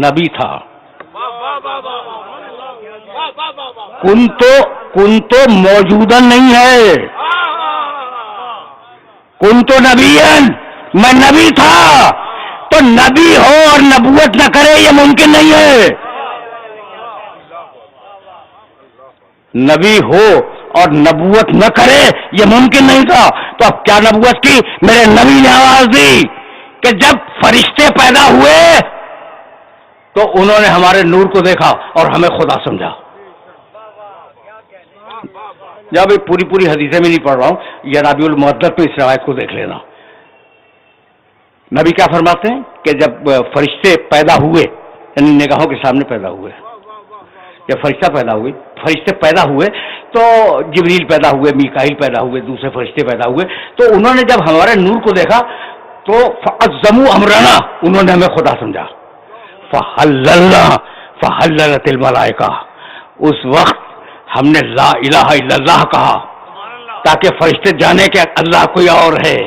Speaker 1: نبی تھا۔ کنتو موجودہ نہیں ہے، کنتو نبیًا، میں نبی تھا۔ تو نبی ہو اور نبوت نہ کرے یہ ممکن نہیں ہے، نبی ہو اور نبوت نہ کرے یہ ممکن نہیں تھا۔ تو اب کیا نبوت کی؟ میرے نبی نے آواز دی کہ جب فرشتے پیدا ہوئے تو انہوں نے ہمارے نور کو دیکھا اور ہمیں خدا سمجھا۔ جب پوری حدیثیں میں نہیں پڑھ رہا ہوں، یہ رابع المعدل پہ اس روایت کو دیکھ لینا۔ نبی کیا فرماتے ہیں کہ جب فرشتے پیدا ہوئے، یعنی نگاہوں کے سامنے پیدا ہوئے، جب فرشتے پیدا ہوئے تو جبریل پیدا ہوئے، میکائیل پیدا ہوئے، دوسرے فرشتے پیدا ہوئے، تو انہوں نے جب ہمارے نور کو دیکھا تو فعظموا امرنا، انہوں نے ہمیں خدا سمجھا. فحللت الملائکہ، اس وقت ہم نے لا الہ الا اللہ کہا تاکہ فرشتے جانے کہ اللہ کوئی اور ہے.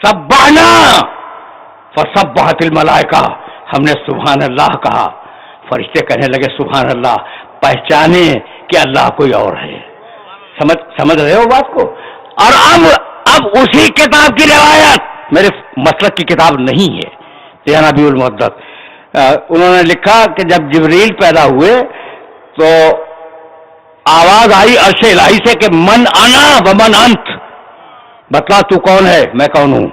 Speaker 1: سبحنا فسبحت الملائکہ، ہم نے سبحان اللہ کہا، فرشتے کہنے لگے سبحان اللہ، پہچانے کہ اللہ کوئی اور ہے. سمجھ رہے ہو بات کو؟ اور اب اسی کتاب کی روایت، میرے مسلک کی کتاب نہیں ہے، نبی المحدث، انہوں نے لکھا کہ جب جبریل پیدا ہوئے تو آواز آئی عرش الہی سے کہ من انا ومن انت، بتلا تو کون ہے میں کون ہوں.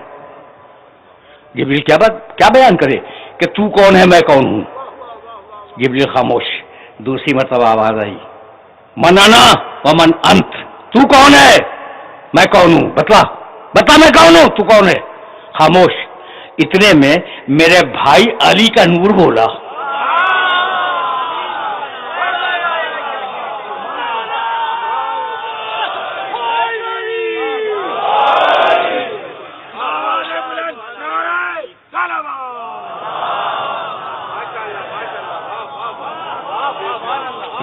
Speaker 1: جبریل کیا بیان کرے کہ تو کون ہے میں کون ہوں. جبریل خاموش. دوسری مرتبہ آواز آئی من انا ومن انت، تو کون ہے میں کون ہوں، بتلا میں کون ہوں، تو کون ہے. خاموش. اتنے میں میرے بھائی علی کا نور بولا.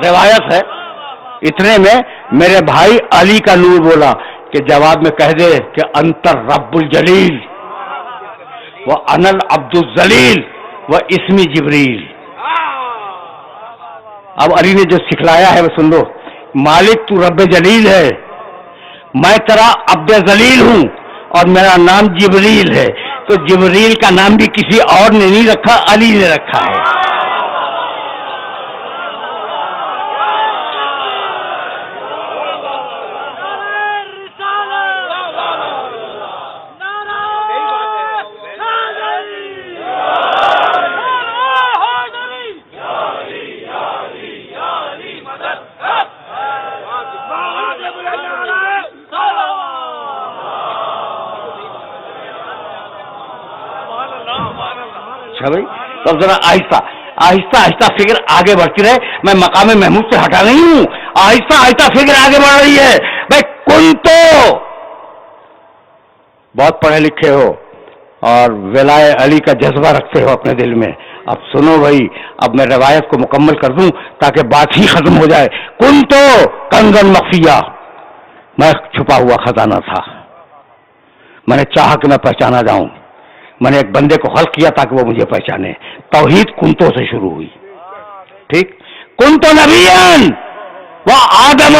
Speaker 1: روایت ہے اتنے میں میرے بھائی علی کا نور بولا کہ جواب میں کہہ دے کہ انتر رب الجلیل و انا العبد الذلیل و اسمی جبریل. اب علی نے جو سکھلایا ہے وہ سن لو. مالک تو رب جلیل ہے، میں تیرا عبد ذلیل ہوں اور میرا نام جبریل ہے. تو جبریل کا نام بھی کسی اور نے نہیں رکھا، علی نے رکھا ہے. بھائی تو ذرا آہستہ آہستہ فکر آگے بڑھتی رہے. میں مقام محمود سے ہٹا نہیں ہوں، آہستہ فکر آگے بڑھ رہی ہے. بھائی کن تو بہت پڑھے لکھے ہو اور ولائے علی کا جذبہ رکھتے ہو اپنے دل میں. اب سنو بھائی، اب میں روایت کو مکمل کر دوں تاکہ بات ہی ختم ہو جائے. کن تو کنزن مخفیہ، میں چھپا ہوا خزانہ تھا. میں نے چاہا کہ میں پہچانا جاؤں. میں نے ایک بندے کو خلق کیا تاکہ وہ مجھے پہچانے. توحید کنتوں سے شروع ہوئی. ٹھیک. کنتو نبیان و آدم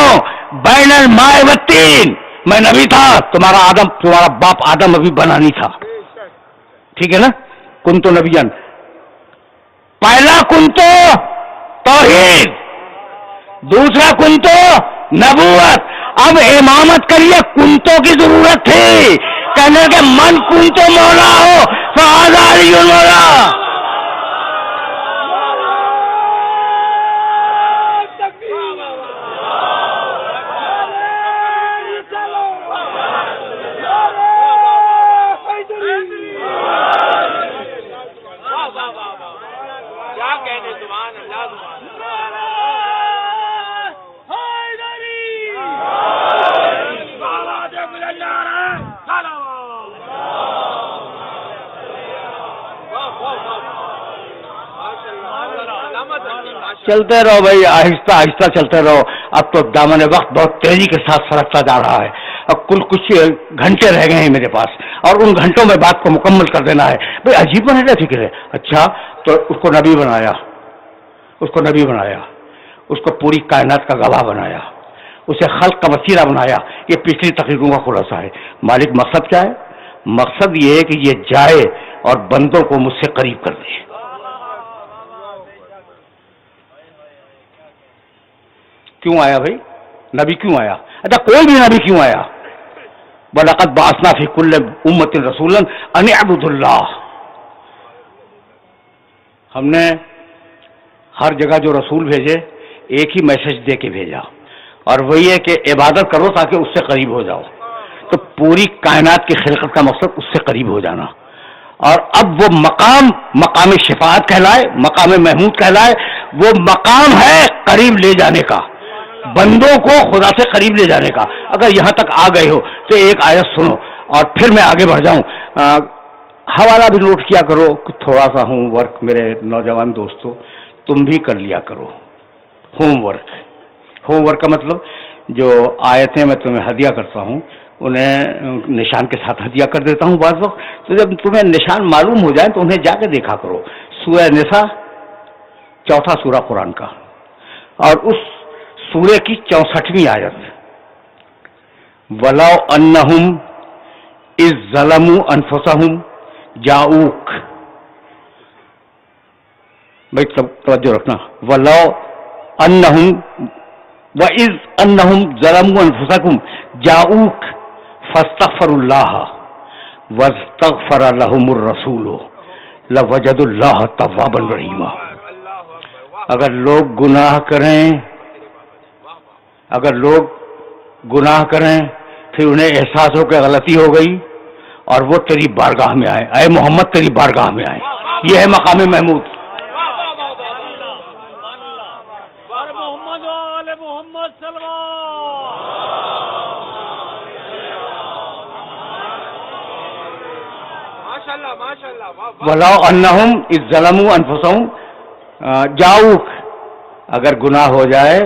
Speaker 1: بین الماء والتین، میں نبی تھا، تمہارا باپ آدم ابھی بنا نہیں تھا. ٹھیک ہے نا. کنتو نبیان، پہلا کنتو توحید، دوسرا کنتو نبوت. اب امامت کے لیے کنتوں کی ضرورت تھی. کہنے کہ من کنتو مولا ہو فہذا علی مولا. چلتے رہو بھائی، آہستہ چلتے رہو. اب تو دامن وقت بہت تیزی کے ساتھ سرکتا جا رہا ہے. اب کچھ گھنٹے رہ گئے ہیں میرے پاس اور ان گھنٹوں میں بات کو مکمل کر دینا ہے. بھائی عجیب بنے فکر ہے. اچھا تو اس کو نبی بنایا، اس کو پوری کائنات کا گواہ بنایا، اسے خلق کا وسیلہ بنایا. یہ پچھلی تقریروں کا خلاصہ ہے. مالک مقصد کیا ہے؟ مقصد یہ ہے کہ یہ جائے اور بندوں کو مجھ سے قریب کر دے. کیوں آیا بھائی نبی؟ کیوں آیا؟ اچھا کوئی بھی نبی کیوں آیا؟ وَلَقَدْ بَعَثْنَا فِي كُلِّ أُمَّةٍ رَسُولًا أَنِ اعْبُدُوا اللَّهَ. ہم نے ہر جگہ جو رسول بھیجے ایک ہی میسج دے کے بھیجا، اور وہی ہے کہ عبادت کرو تاکہ اس سے قریب ہو جاؤ. تو پوری کائنات کی خلقت کا مقصد اس سے قریب ہو جانا. اور اب وہ مقام شفاعت کہلائے، مقام محمود کہلائے، وہ مقام ہے قریب لے جانے کا، بندوں کو خدا سے قریب لے جانے کا۔ اگر یہاں تک آ گئے ہو تو ایک آیت سنو اور پھر میں آگے بڑھ جاؤں۔ حوالہ بھی نوٹ کیا کرو، تھوڑا سا ہوم ورک میرے نوجوان دوستو تم بھی کر لیا کرو۔ ہوم ورک کا مطلب جو آیتیں میں تمہیں ہدیہ کرتا ہوں انہیں نشان کے ساتھ ہدیہ کر دیتا ہوں بعض وقت، تو جب تمہیں نشان معلوم ہو جائے تو انہیں جا کے دیکھا کرو۔ سورہ نساء 4 سورہ قرآن کا، اور اس سورے کی 64ویں آیت، وَلَوْ أَنَّهُمْ إِذْ ظَلَمُوا أَنفُسَهُمْ جَاءُوكَ، بھائی سب توجہ رکھنا، وَلَوْ أَنَّهُمْ وَإِذْ أَنَّهُمْ ظَلَمُوا أَنفُسَهُمْ جَاءُوكَ فَاسْتَغْفَرُوا اللَّهَ وَاسْتَغْفَرَ لَهُمُ الرَّسُولُ لَوَجَدُوا اللَّهَ تَوَّابًا رَحِيمًا۔ اگر لوگ گناہ کریں پھر انہیں احساس ہو کہ غلطی ہو گئی اور وہ تیری بارگاہ میں آئے، اے محمد تیری بارگاہ میں آئے، یہ ہے مقام محمود۔ وَلَوْ أَنَّهُمْ إِذْ ظَلَمُوا أَنفُسَهُمْ جَاءُوكَ، اگر گناہ ہو جائے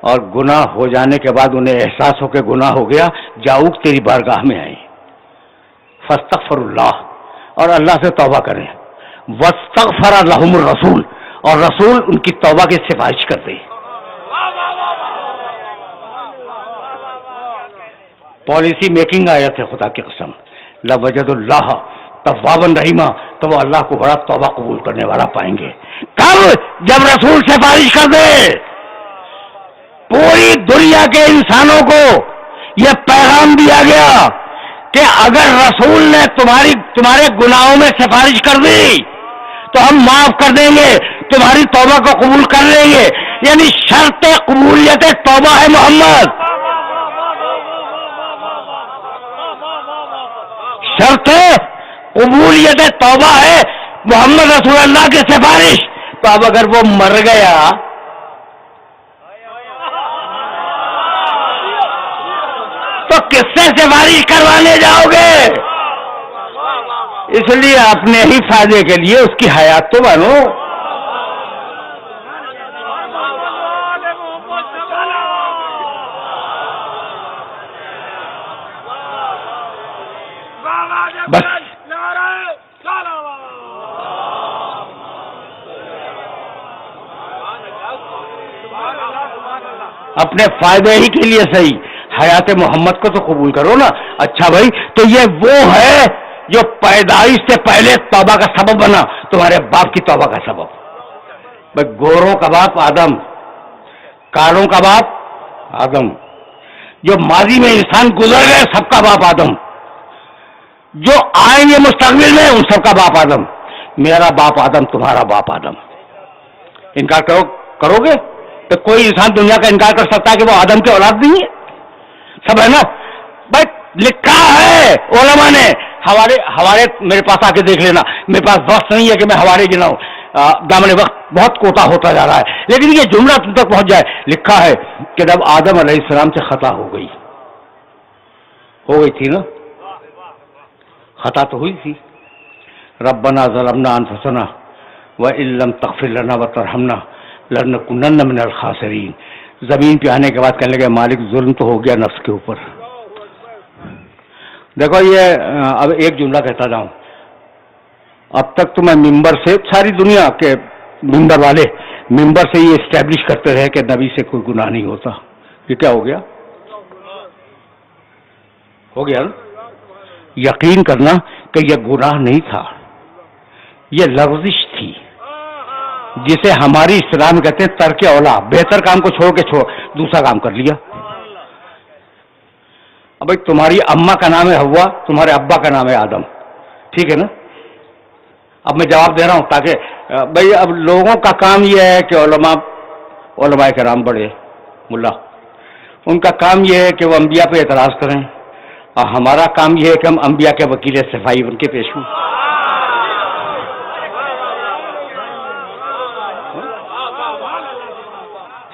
Speaker 1: اور گناہ ہو جانے کے بعد انہیں احساس ہو کہ گناہ ہو گیا، جاؤک تیری بارگاہ میں آئے، فاستغفر اللہ، اور اللہ سے توبہ کریں، واستغفر لہم الرسول، اور رسول ان کی توبہ کی سفارش کر دے۔ پالیسی میکنگ آیت ہے خدا کی قسم، لوجد اللہ توابا رحیما، تو وہ اللہ کو بڑا توبہ قبول کرنے والا پائیں گے۔ کب؟ جب رسول سفارش کر دے۔ پوری دنیا کے انسانوں کو یہ پیغام دیا گیا کہ اگر رسول نے تمہارے گناہوں میں سفارش کر دی تو ہم معاف کر دیں گے، تمہاری توبہ کو قبول کر لیں گے۔ یعنی شرط قبولیت توبہ ہے محمد، شرط قبولیت توبہ ہے محمد رسول اللہ کی سفارش۔ تو اب اگر وہ مر گیا تو کس سے سفارش کروانے جاؤ گے؟ اس لیے اپنے ہی فائدے کے لیے اس کی حیات تو بنو۔ بس اپنے فائدے ہی کے لیے صحیح، حیات محمد کو تو قبول کرو نا۔ اچھا بھائی، تو یہ وہ ہے جو پیدائش سے پہلے توبہ کا سبب بنا، تمہارے باپ کی توبہ کا سبب۔ بھائی گوروں کا باپ آدم، کالوں کا باپ آدم، جو ماضی میں انسان گزر گئے سب کا باپ آدم، جو آئیں گے مستقبل میں ان سب کا باپ آدم۔ میرا باپ آدم، تمہارا باپ آدم۔ انکار کرو گے تو کوئی انسان دنیا کا انکار کر سکتا ہے کہ وہ آدم کی اولاد نہیں ہے؟ سب ہے نا بھائی، لکھا ہے علماء نے، حوالے میرے پاس آ کے دیکھ لینا، میرے پاس وقت نہیں ہے کہ میں حوالے گناؤں، دامن وقت بہت کوتا ہوتا جا رہا ہے، لیکن یہ جملہ تم تک پہنچ جائے۔ لکھا ہے کہ جب آدم علیہ السلام سے خطا ہو گئی تھی نا، خطا تو ہوئی تھی، ربنا ظلمنا انفسنا وان لم تغفر لنا وترحمنا لنکونن من الخاسرین۔ زمین پہ آنے کے بعد کہنے لگے مالک ظلم تو ہو گیا نفس کے اوپر۔ دیکھو یہ اب ایک جملہ کہتا جاؤں، اب تک تو میں ممبر سے، ساری دنیا کے ممبر والے ممبر سے یہ اسٹیبلش کرتے رہے کہ نبی سے کوئی گناہ نہیں ہوتا۔ یہ کیا ہو گیا نا؟ یقین کرنا کہ یہ گناہ نہیں تھا، یہ لغزش تھی جسے ہماری اسلام کہتے ہیں ترک اولا، بہتر کام کو چھوڑ کے دوسرا کام کر لیا۔ اب بھائی تمہاری اماں کا نام ہے ہوا، تمہارے ابا کا نام ہے آدم، ٹھیک ہے نا؟ اب میں جواب دے رہا ہوں تاکہ بھائی اب لوگوں کا کام یہ ہے کہ علماء کرام بڑے ملا، ان کا کام یہ ہے کہ وہ انبیاء پہ اعتراض کریں، اور ہمارا کام یہ ہے کہ ہم انبیاء کے وکیل صفائی بن کے پیش ہوں۔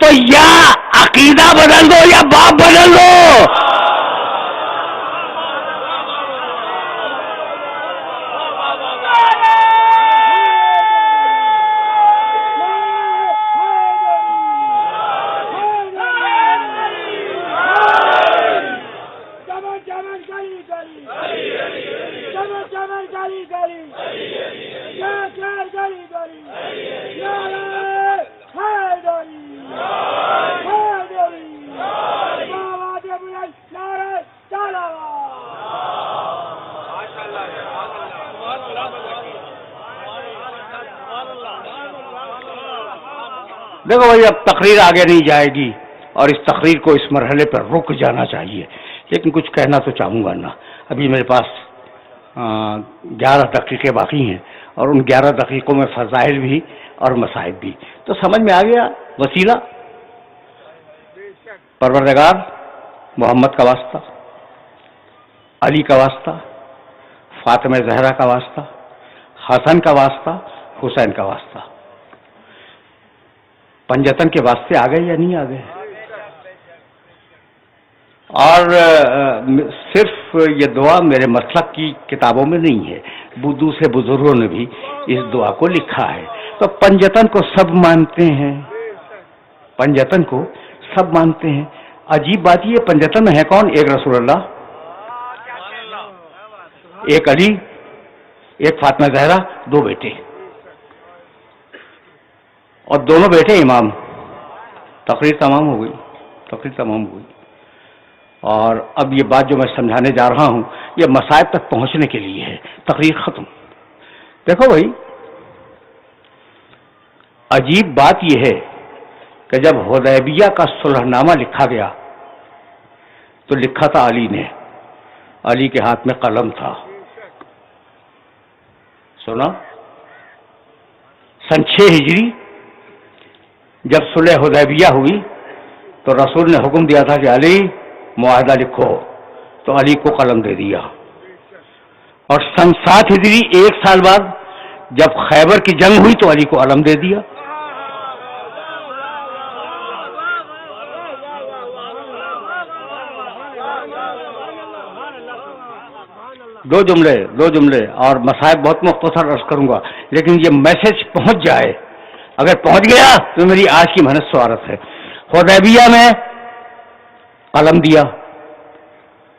Speaker 1: تو یا عقیدہ بدل دو یا باپ بدل دو. دیکھو بھائی اب تقریر آگے نہیں جائے گی اور اس تقریر کو اس مرحلے پر رک جانا چاہیے، لیکن کچھ کہنا تو چاہوں گا نا. ابھی میرے پاس 11 دقیقے باقی ہیں اور ان 11 دقیقوں میں فضائل بھی اور مصائب بھی. تو سمجھ میں آ گیا وسیلہ پروردگار محمد کا واسطہ، علی کا واسطہ، فاطمہ زہرا کا واسطہ، حسن کا واسطہ، حسین کا واسطہ. پنجتن کے واسطے آ گئے یا نہیں آ گئے؟ اور صرف یہ دعا میرے مسلک کی کتابوں میں نہیں ہے، دوسرے بزرگوں نے بھی اس دعا کو لکھا ہے. تو پنجتن کو سب مانتے ہیں، پنجتن کو سب مانتے ہیں. عجیب بات یہ پنجتن میں ہے کون؟ ایک رسول اللہ، ایک علی، ایک فاطمہ زہرا، 2 بیٹے، اور دونوں بیٹے امام. تقریر تمام ہو گئی، تقریر تمام ہو گئی. اور اب یہ بات جو میں سمجھانے جا رہا ہوں یہ مصائب تک پہنچنے کے لیے ہے. تقریر ختم. دیکھو بھائی عجیب بات یہ ہے کہ جب حدیبیہ کا صلح نامہ لکھا گیا تو لکھا تھا علی نے، علی کے ہاتھ میں قلم تھا. سنا سن 6 ہجری جب صلح حدیبیہ ہوئی تو رسول نے حکم دیا تھا کہ علی معاہدہ لکھو، تو علی کو قلم دے دیا. اور سن 7 ہجری 1 سال بعد جب خیبر کی جنگ ہوئی تو علی کو علم دے دیا. دو جملے اور مصائب بہت مختصر عرض کروں گا، لیکن یہ میسج پہنچ جائے. اگر پہنچ گیا تو میری آج کی محنت سوارت ہے. حدیبیہ میں علم دیا،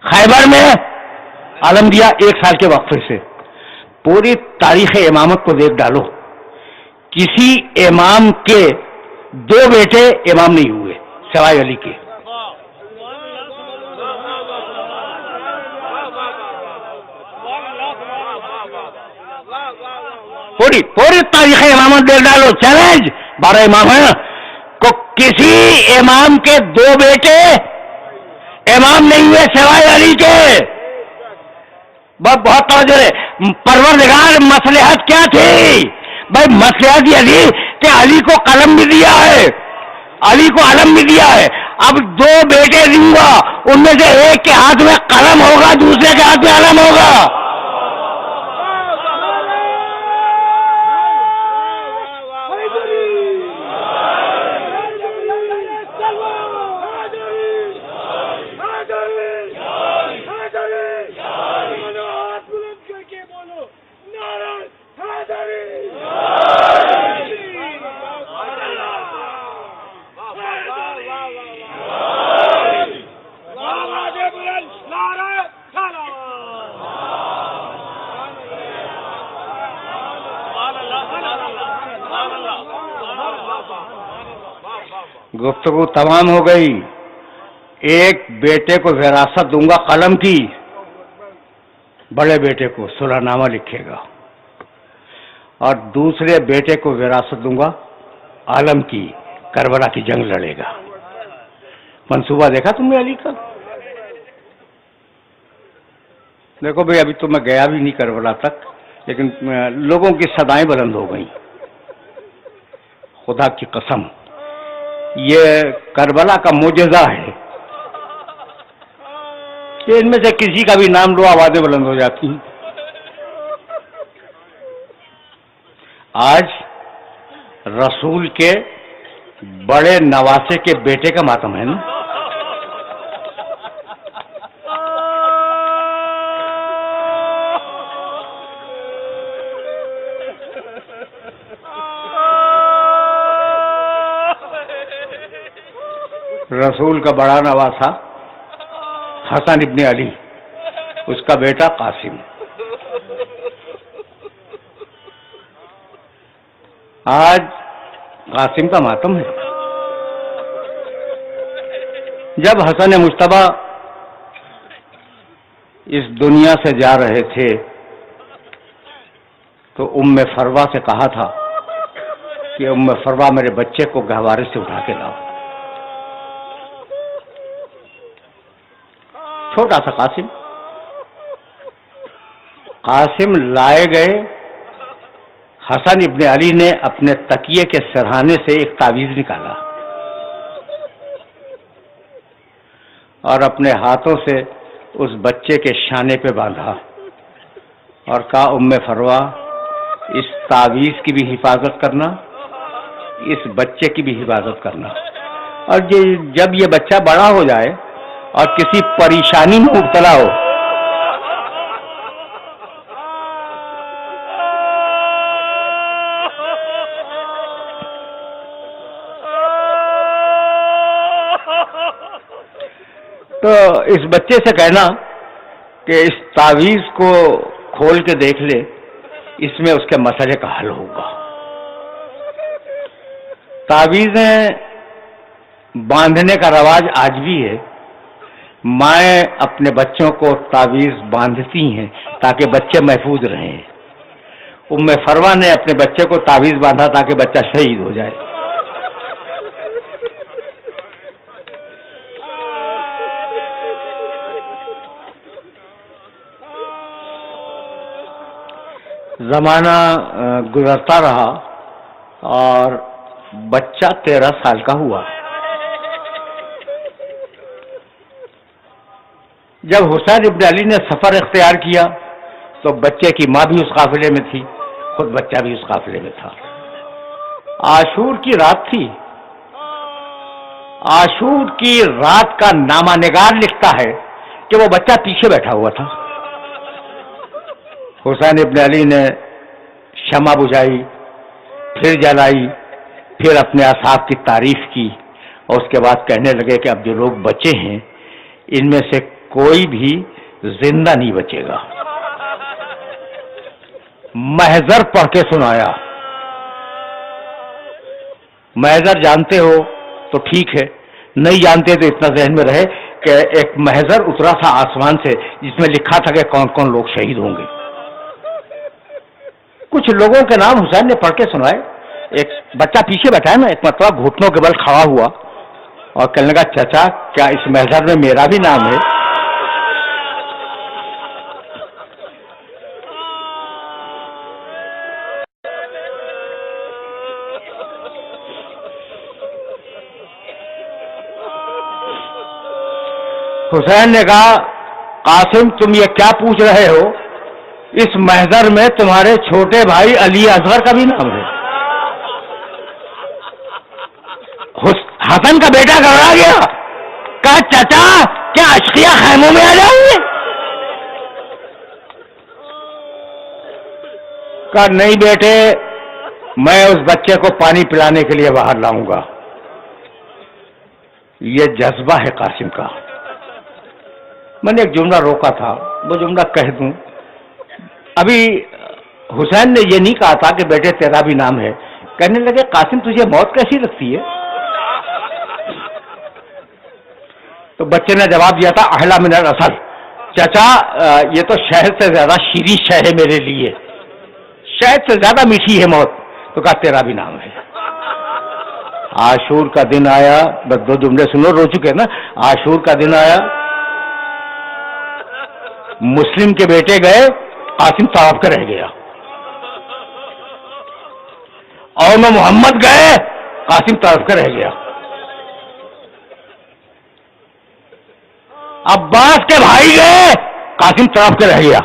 Speaker 1: خیبر میں علم دیا 1 سال کے وقفے سے. پوری تاریخ امامت کو دیکھ ڈالو، کسی امام کے 2 بیٹے امام نہیں ہوئے سوائے علی کے. پوری تاریخ امامت دیکھ ڈالو، چیلنج 12 امام ہیں کو کسی امام کے 2 بیٹے امام نہیں ہوئے سوائے علی کے. بہت توجہ ہے. پروردگار مصلحت کیا تھی بھائی؟ مصلحت یہ تھی کہ علی کو قلم بھی دیا ہے، علی کو علم بھی دیا ہے. اب 2 بیٹے دوں گا، ان میں سے ایک کے ہاتھ میں قلم ہوگا، دوسرے کے ہاتھ میں علم ہوگا. گفتگو تمام ہو گئی. ایک بیٹے کو وراثت دوں گا قلم کی، بڑے بیٹے کو صلح نامہ لکھے گا، اور دوسرے بیٹے کو وراثت دوں گا عالم کی، کربلا کی جنگ لڑے گا. منصوبہ دیکھا تم نے علی کا؟ دیکھو بھئی ابھی تو میں گیا بھی نہیں کربلا تک، لیکن لوگوں کی صدائیں بلند ہو گئیں. خدا کی قسم یہ کربلا کا معجزہ ہے کہ ان میں سے کسی کا بھی نام لو آوازیں بلند ہو جاتی ہیں. آج رسول کے بڑے نواسے کے بیٹے کا ماتم ہے نا. رسول کا بڑا نواسا حسن ابن علی، اس کا بیٹا قاسم. آج قاسم کا ماتم ہے. جب حسن مجتبی اس دنیا سے جا رہے تھے تو ام فروا سے کہا تھا کہ ام فروا میرے بچے کو گہوارے سے اٹھا کے لاؤ. چھوٹا سا قاسم لائے گئے. حسن ابن علی نے اپنے تکیے کے سرہانے سے ایک تعویذ نکالا اور اپنے ہاتھوں سے اس بچے کے شانے پہ باندھا اور کہا ام فروا اس تعویذ کی بھی حفاظت کرنا، اس بچے کی بھی حفاظت کرنا، اور جب یہ بچہ بڑا ہو جائے اور کسی پریشانی میں مبتلا ہو تو اس بچے سے کہنا کہ اس تعویذ کو کھول کے دیکھ لے، اس میں اس کے مسئلے کا حل ہوگا. تعویذیں باندھنے کا رواج آج بھی ہے. مائیں اپنے بچوں کو تعویذ باندھتی ہیں تاکہ بچے محفوظ رہیں. ام فروا نے اپنے بچے کو تعویذ باندھا تاکہ بچہ شہید ہو جائے. زمانہ گزرتا رہا اور بچہ 13 سال کا ہوا. جب حسین ابن علی نے سفر اختیار کیا تو بچے کی ماں بھی اس قافلے میں تھی، خود بچہ بھی اس قافلے میں تھا. عاشور کی رات تھی. عاشور کی رات کا نامہ نگار لکھتا ہے کہ وہ بچہ پیچھے بیٹھا ہوا تھا. حسین ابن علی نے شمع بجھائی، پھر جلائی، پھر اپنے اصحاب کی تعریف کی اور اس کے بعد کہنے لگے کہ اب جو لوگ بچے ہیں ان میں سے کوئی بھی زندہ نہیں بچے گا. محضر پڑھ کے سنایا. محضر جانتے ہو تو ٹھیک ہے، نہیں جانتے تو اتنا ذہن میں رہے کہ ایک محضر اترا تھا آسمان سے جس میں لکھا تھا کہ کون کون لوگ شہید ہوں گے. کچھ لوگوں کے نام حسین نے پڑھ کے سنائے. ایک بچہ پیچھے بیٹھا ہے نا، ایک مرتبہ گھٹنوں کے بل کھڑا ہوا اور کہنے لگا چچا کیا اس محضر میں میرا بھی نام ہے؟ حسین نے کہا قاسم تم یہ کیا پوچھ رہے ہو؟ اس محضر میں تمہارے چھوٹے بھائی علی اصغر کا بھی نام ہے. حسن کا بیٹا گھبرا گیا، کہا چچا کیا اشقیہ خیموں میں آ جائیں گے؟ کہا نہیں بیٹے، میں اس بچے کو پانی پلانے کے لیے باہر لاؤں گا. یہ جذبہ ہے قاسم کا. میں نے ایک جملہ روکا تھا، وہ جملہ کہہ دوں. ابھی حسین نے یہ نہیں کہا تھا کہ بیٹے تیرا بھی نام ہے. کہنے لگے قاسم تجھے موت کیسی لگتی ہے؟ تو بچے نے جواب دیا تھا احلا من العسل، چچا یہ تو شہد سے زیادہ شیریں شے ہے میرے لیے، شہد سے زیادہ میٹھی ہے موت. تو کہا تیرا بھی نام ہے. عاشور کا دن آیا، بس 2 جملے سنو، رو چکے نا. عاشور کا دن آیا، مسلم کے بیٹے گئے، قاسم طواف کر رہ گیا. اور میں محمد گئے، قاسم طواف کر رہ گیا. عباس کے بھائی گئے، قاسم طواف کر رہ گیا.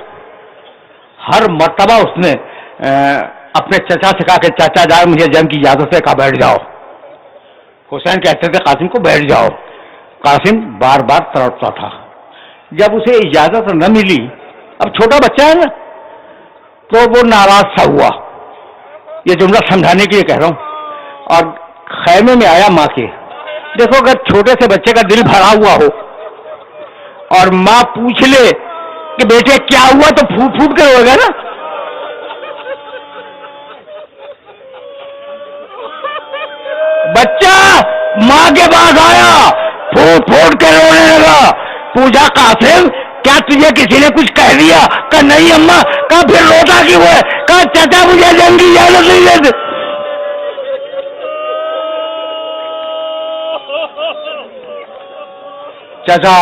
Speaker 1: ہر مرتبہ اس نے اپنے چچا سے کہا کہ چچا جا مجھے جنگ کی اجازت ہے، کہا بیٹھ جاؤ. حسین کہتے تھے قاسم کو بیٹھ جاؤ. قاسم بار بار تڑپتا تھا. جب اسے اجازت نہ ملی، اب چھوٹا بچہ ہے نا، تو وہ ناراض سا ہوا. یہ جملہ سمجھانے کے لیے کہہ رہا ہوں. اور خیمے میں آیا ماں کے. دیکھو اگر چھوٹے سے بچے کا دل بھرا ہوا ہو اور ماں پوچھ لے کہ بیٹے کیا ہوا تو پھوٹ پھوٹ کر ہوگا نا. بچہ ماں کے پاس آیا، پھوٹ پھوٹ کر رونے لگا. پوچھا قاسم کیا تجھے کسی نے کچھ کہہ دیا؟ کہا نہیں اماں. کہا پھر روتا کیوں ہے؟ کہا چچا مجھے جنگ کی اجازت نہیں دیتے. چچا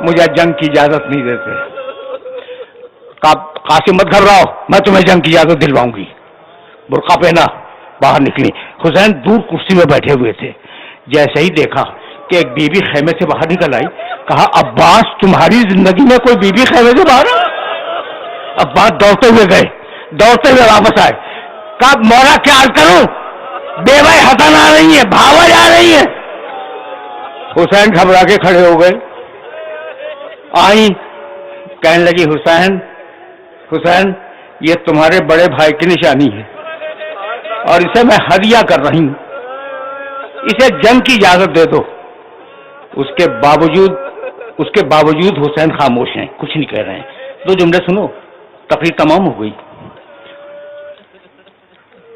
Speaker 1: مجھے جنگ کی اجازت نہیں دیتے. قاسم مت گھبراؤ، میں تمہیں جنگ کی اجازت دلواؤں گی. برقع پہنا، باہر نکلی. حسین دور کرسی میں بیٹھے ہوئے تھے. جیسے ہی دیکھا کہ ایک بی بی خیمے سے باہر نکل آئی، کہا عباس تمہاری زندگی میں کوئی بی بی خیمے سے باہر؟ عباس دوڑتے ہوئے گئے، دوڑتے ہوئے واپس آئے. کہا مولا کیا کروں، بیوہ حسن آ رہی ہے، بھاوا جا رہی ہے. حسین گھبرا کے کھڑے ہو گئے. آئی، کہنے لگی حسین حسین یہ تمہارے بڑے بھائی کی نشانی ہے اور اسے میں ہدیہ کر رہی ہوں، اسے جنگ کی اجازت دے دو. اس کے باوجود حسین خاموش ہیں، کچھ نہیں کہہ رہے ہیں. 2 جملے سنو، تقریر تمام ہو گئی.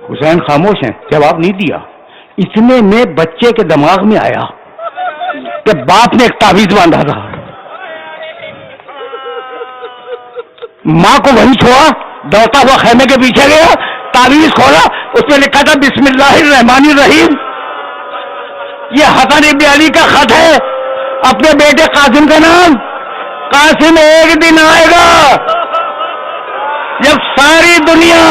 Speaker 1: حسین خاموش ہیں، جواب نہیں دیا. اتنے میں بچے کے دماغ میں آیا کہ باپ نے ایک تعویذ باندھا تھا. ماں کو وہیں چھوڑا، دوڑتا ہوا خیمے کے پیچھے گیا، تعویذ کھولا، اس میں لکھا تھا بسم اللہ الرحمن الرحیم. یہ حسن ابن علی کا خط ہے، اپنے بیٹے قاسم کا نام. قاسم ایک دن آئے گا جب ساری دنیا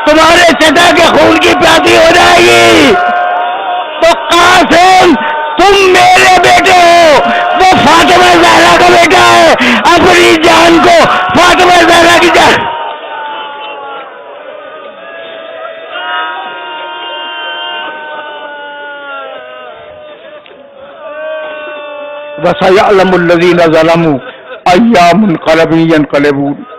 Speaker 1: تمہارے چچا کے خون کی پیاسی ہو جائے گی، تو قاسم تم میرے بیٹے ہو، وہ فاطمہ زہرا کا بیٹا ہے. اپنی جان کو فاطمہ زہرا کی جان. وَسَيَعْلَمُ الَّذِينَ ظَلَمُوا أَيَّ مُنْقَلَبٍ يَنْقَلِبُونَ.